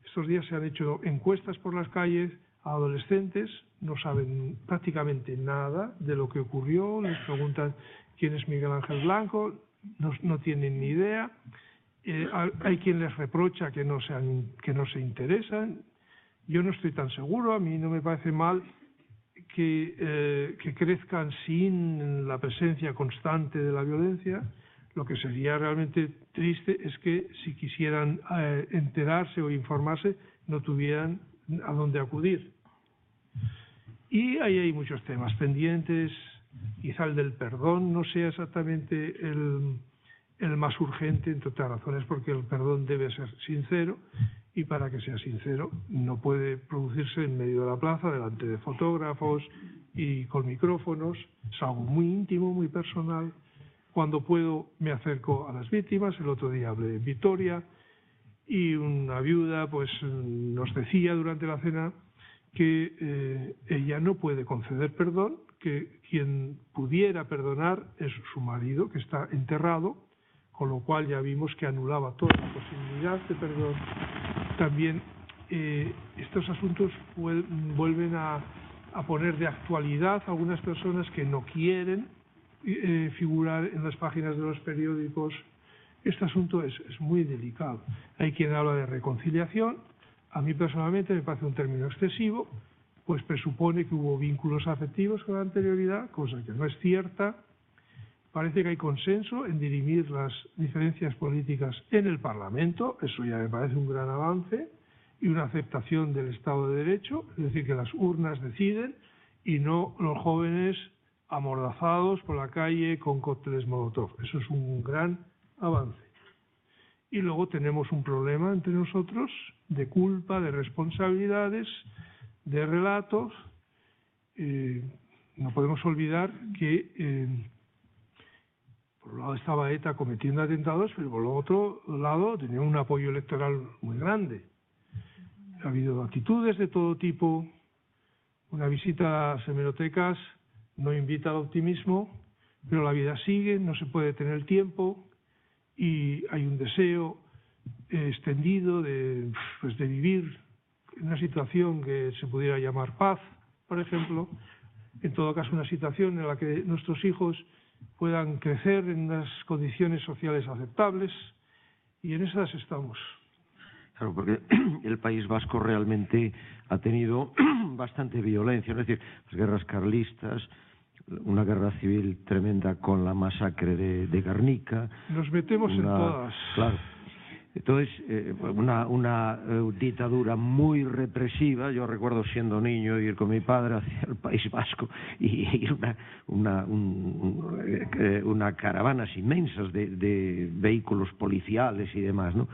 Estos días se han hecho encuestas por las calles a adolescentes, no saben prácticamente nada de lo que ocurrió, les preguntan quién es Miguel Ángel Blanco, no tienen ni idea. Hay quien les reprocha que no se interesan. Yo no estoy tan seguro, a mí no me parece mal que crezcan sin la presencia constante de la violencia. Lo que sería realmente triste es que si quisieran enterarse o informarse no tuvieran a dónde acudir. Y ahí hay muchos temas pendientes. Quizá el del perdón no sea exactamente el más urgente, entre otras razones, porque el perdón debe ser sincero, y para que sea sincero no puede producirse en medio de la plaza, delante de fotógrafos y con micrófonos. Es algo muy íntimo, muy personal. Cuando puedo me acerco a las víctimas. El otro día hablé en Vitoria y una viuda pues nos decía durante la cena que ella no puede conceder perdón, que quien pudiera perdonar es su marido, que está enterrado, con lo cual ya vimos que anulaba toda la posibilidad de perdón. También estos asuntos vuelven a poner de actualidad a algunas personas que no quieren figurar en las páginas de los periódicos. Este asunto es muy delicado. Hay quien habla de reconciliación. A mí personalmente me parece un término excesivo, pues presupone que hubo vínculos afectivos con la anterioridad, cosa que no es cierta. Parece que hay consenso en dirimir las diferencias políticas en el Parlamento. Eso ya me parece un gran avance y una aceptación del Estado de Derecho, es decir, que las urnas deciden y no los jóvenes amordazados por la calle con cócteles Molotov. Eso es un gran avance. Y luego tenemos un problema entre nosotros de culpa, de responsabilidades, de relatos. No podemos olvidar que por un lado estaba ETA cometiendo atentados, pero por el otro lado tenía un apoyo electoral muy grande. Ha habido actitudes de todo tipo. Una visita a las hemerotecas no invita al optimismo, pero la vida sigue, no se puede tener tiempo y hay un deseo extendido de vivir en una situación que se pudiera llamar paz, por ejemplo. En todo caso, una situación en la que nuestros hijos puedan crecer en unas condiciones sociales aceptables, y en esas estamos. Claro, porque el País Vasco realmente ha tenido bastante violencia, es decir, las guerras carlistas, una guerra civil tremenda con la masacre de Guernica. Nos metemos en todas. Claro. Entonces, una dictadura muy represiva. Yo recuerdo siendo niño ir con mi padre hacia el País Vasco y ir una caravanas inmensas de vehículos policiales y demás, ¿no?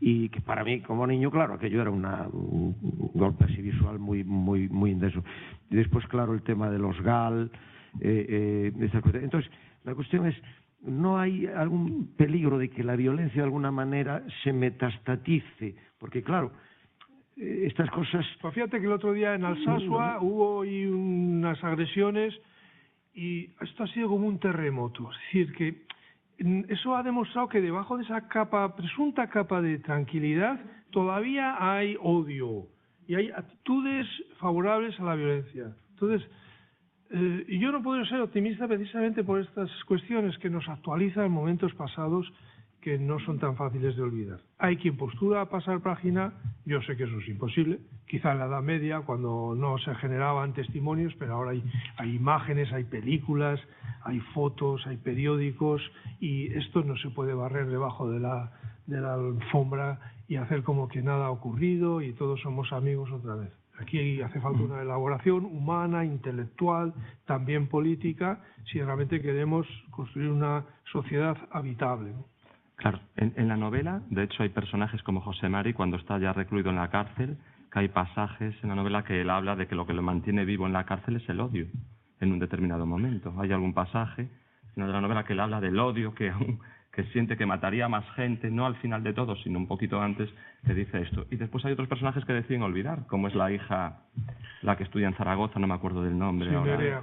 Y que para mí, como niño, claro, aquello era un golpe así visual muy intenso. Y después, claro, el tema de los GAL. Entonces, la cuestión es, ¿no hay algún peligro de que la violencia de alguna manera se metastatice? Porque claro, estas cosas... Pues fíjate que el otro día en Alsasua hubo unas agresiones y esto ha sido como un terremoto. Es decir, que eso ha demostrado que debajo de esa presunta capa de tranquilidad todavía hay odio y hay actitudes favorables a la violencia. Entonces, y yo no puedo ser optimista precisamente por estas cuestiones que nos actualizan momentos pasados que no son tan fáciles de olvidar. Hay quien postula a pasar página, yo sé que eso es imposible, quizá en la Edad Media cuando no se generaban testimonios, pero ahora hay imágenes, hay películas, hay fotos, hay periódicos, y esto no se puede barrer debajo de la alfombra y hacer como que nada ha ocurrido y todos somos amigos otra vez. Aquí hace falta una elaboración humana, intelectual, también política, si realmente queremos construir una sociedad habitable, ¿no? Claro, en la novela, de hecho, hay personajes como José Mari, cuando está ya recluido en la cárcel, que hay pasajes en la novela que él habla de que lo que lo mantiene vivo en la cárcel es el odio, en un determinado momento. Hay algún pasaje en la novela que él habla del odio que siente que mataría a más gente, no al final de todo, sino un poquito antes, que dice esto. Y después hay otros personajes que deciden olvidar, como es la hija, la que estudia en Zaragoza, no me acuerdo del nombre sí, ahora. Nerea.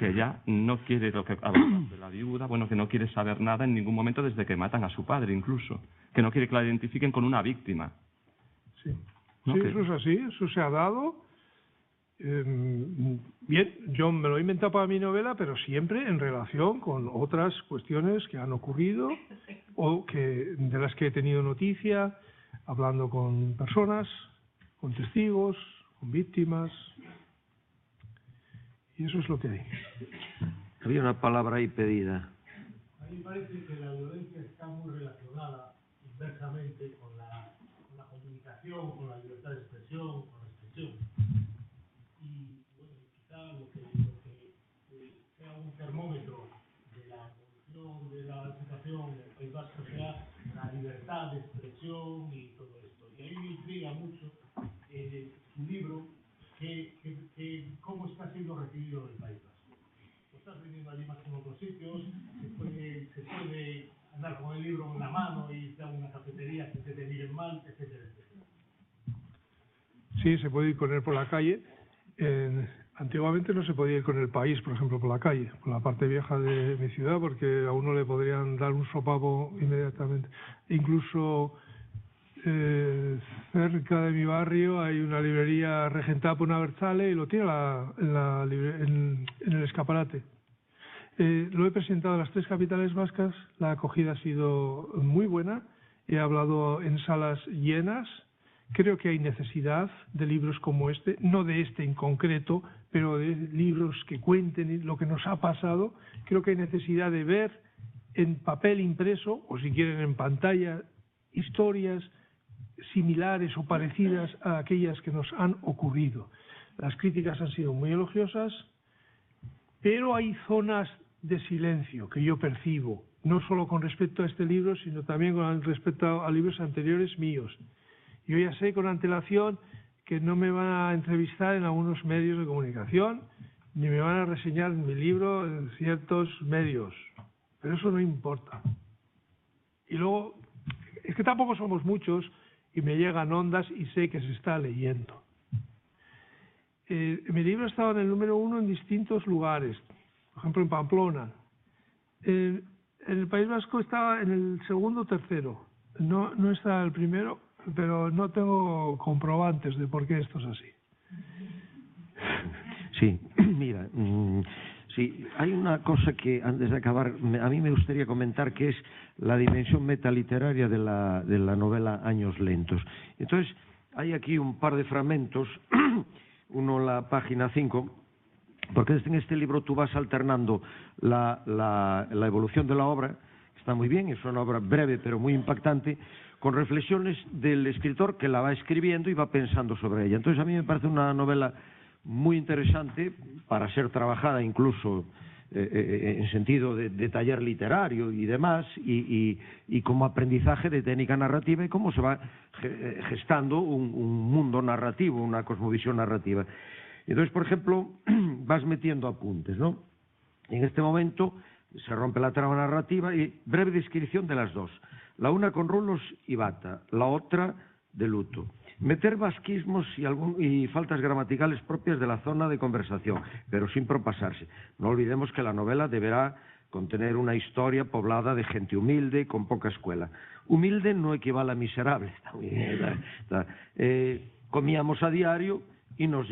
que ya no quiere lo que hablamos de la viuda, bueno, que no quiere saber nada en ningún momento desde que matan a su padre incluso, que no quiere que la identifiquen con una víctima. Sí, ¿No? sí, Que... eso es así, eso se ha dado. Bien, yo me lo he inventado para mi novela, pero siempre en relación con otras cuestiones que han ocurrido o de las que he tenido noticia, hablando con personas, con testigos, con víctimas. Y eso es lo que hay. Había una palabra ahí pedida. A mí me parece que la violencia está muy relacionada inversamente con la comunicación, con la libertad de expresión, con la expresión. Y bueno, quizá lo que sea un termómetro de la evolución de la situación en el País Vasco sea la libertad de expresión y todo esto. Y a mí me intriga mucho su libro, cómo está siendo recibido en el País Vasco. Lo estás vendiendo allí más que en otros sitios, se puede andar con el libro en la mano y irte a una cafetería sin que te miren mal, etcétera, etcétera. Sí, se puede ir con él por la calle. Antiguamente no se podía ir con el país, por ejemplo, por la calle, por la parte vieja de mi ciudad, porque a uno le podrían dar un sopapo inmediatamente. Incluso cerca de mi barrio hay una librería regentada por una Bertzale y lo tiene en el escaparate. Lo he presentado en las 3 capitales vascas, la acogida ha sido muy buena, he hablado en salas llenas. Creo que hay necesidad de libros como este, no de este en concreto, pero de libros que cuenten lo que nos ha pasado. Creo que hay necesidad de ver en papel impreso, o si quieren en pantalla, historias similares o parecidas a aquellas que nos han ocurrido. Las críticas han sido muy elogiosas, pero hay zonas de silencio que yo percibo, no solo con respecto a este libro, sino también con respecto a libros anteriores míos. Yo ya sé con antelación que no me van a entrevistar en algunos medios de comunicación, ni me van a reseñar mi libro en ciertos medios, pero eso no importa. Y luego, es que tampoco somos muchos y me llegan ondas y sé que se está leyendo. Mi libro ha estado en el número 1 en distintos lugares, por ejemplo en Pamplona. En el País Vasco estaba en el segundo o tercero, no está el primero, pero no tengo comprobantes de por qué esto es así. Sí, mira, sí, hay una cosa que antes de acabar a mí me gustaría comentar, que es la dimensión metaliteraria de la novela Años Lentos. Entonces, hay aquí un par de fragmentos, uno en la página 5, porque en este libro tú vas alternando la evolución de la obra, que está muy bien, es una obra breve pero muy impactante, con reflexiones del escritor que la va escribiendo y va pensando sobre ella. Entonces a mí me parece una novela muy interesante para ser trabajada incluso en sentido de taller literario y demás, y como aprendizaje de técnica narrativa y cómo se va gestando un mundo narrativo, una cosmovisión narrativa. Entonces, por ejemplo, vas metiendo apuntes, ¿no? En este momento se rompe la trama narrativa y breve descripción de las dos. La una con rulos y bata, la otra de luto. Meter vasquismos y faltas gramaticales propias de la zona de conversación, pero sin propasarse. No olvidemos que la novela deberá contener una historia poblada de gente humilde, con poca escuela. Humilde no equivale a miserable. Está muy bien, comíamos a diario y nos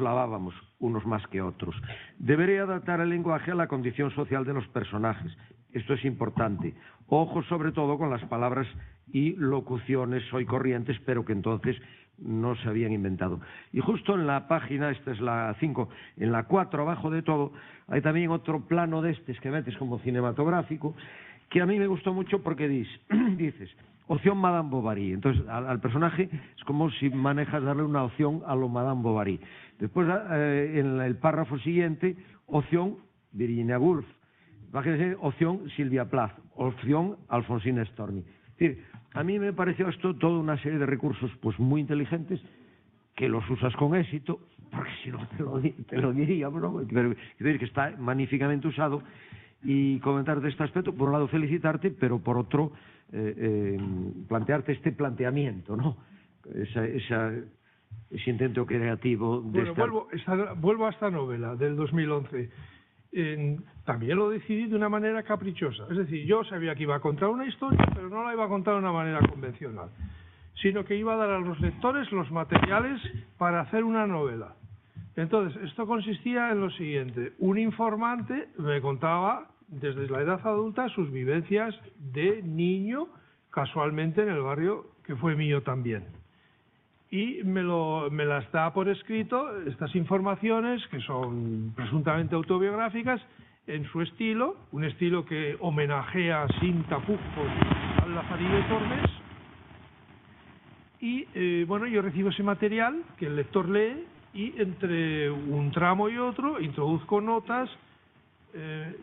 lavábamos, unos más que otros. Debería adaptar el lenguaje a la condición social de los personajes. Esto es importante. Ojo sobre todo con las palabras y locuciones hoy corrientes, pero que entonces no se habían inventado. Y justo en la página, esta es la 5, en la 4, abajo de todo, hay también otro plano de estos que metes como cinematográfico, que a mí me gustó mucho porque dices, opción Madame Bovary. Entonces, al personaje es como si manejas darle una opción a lo Madame Bovary. Después, en el párrafo siguiente, opción Virginia Woolf. Imagínense, opción Silvia Plath, opción Alfonsina Storni. Es decir, a mí me pareció esto toda una serie de recursos pues muy inteligentes, que los usas con éxito, porque si no te lo diríamos, ¿no? Pero, es decir, que está magníficamente usado. Y comentar de este aspecto, por un lado felicitarte, pero por otro plantearte este planteamiento, ¿no? Ese intento creativo de Bueno, vuelvo a esta novela del 2011. también lo decidí de una manera caprichosa. Es decir, yo sabía que iba a contar una historia, pero no la iba a contar de una manera convencional, sino que iba a dar a los lectores los materiales para hacer una novela. Entonces, esto consistía en lo siguiente. Un informante me contaba desde la edad adulta sus vivencias de niño, casualmente en el barrio que fue mío también. Y me las da por escrito, estas informaciones, que son presuntamente autobiográficas, en su estilo, un estilo que homenajea sin tapujos al Lazarillo de Tormes. Y bueno, yo recibo ese material que el lector lee y entre un tramo y otro introduzco notas,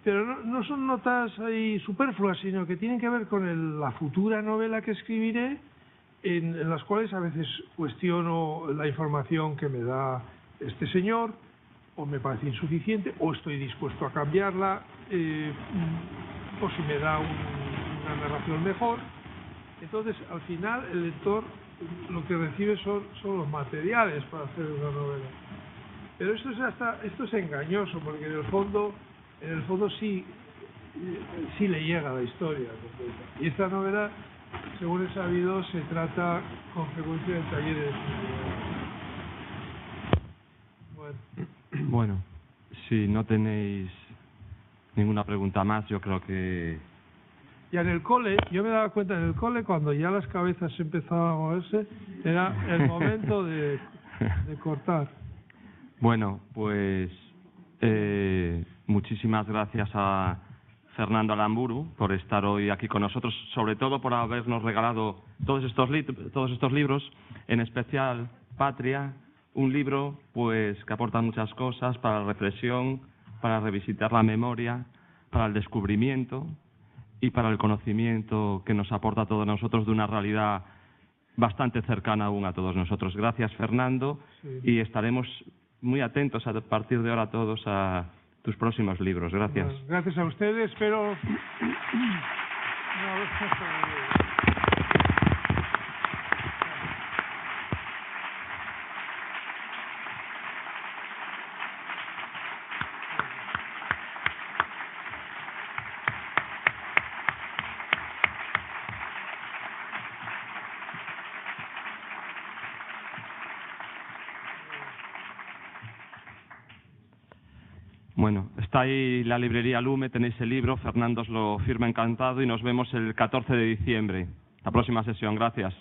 pero no son notas ahí superfluas, sino que tienen que ver con la futura novela que escribiré, en las cuales a veces cuestiono la información que me da este señor, o me parece insuficiente, o estoy dispuesto a cambiarla, o si me da una narración mejor. Entonces, al final, el lector lo que recibe son los materiales para hacer una novela. Pero esto es engañoso, porque en el fondo sí le llega la historia completa. Y esta novela, según he sabido, se trata con frecuencia del taller de escritura. Bueno, si no tenéis ninguna pregunta más, yo creo que... Y en el cole, yo me daba cuenta en el cole, cuando ya las cabezas empezaban a moverse, era el momento de cortar. Bueno, pues muchísimas gracias a Fernando Aramburu por estar hoy aquí con nosotros, sobre todo por habernos regalado todos estos libros, en especial Patria, un libro pues que aporta muchas cosas para la reflexión, para revisitar la memoria, para el descubrimiento y para el conocimiento que nos aporta a todos nosotros de una realidad bastante cercana aún a todos nosotros. Gracias, Fernando, Sí. Y estaremos muy atentos a partir de ahora todos a tus próximos libros. Gracias. Bueno, gracias a ustedes, pero... Bueno, está ahí la librería Lume, tenéis el libro, Fernando os lo firma encantado y nos vemos el 14 de diciembre. La próxima sesión, gracias.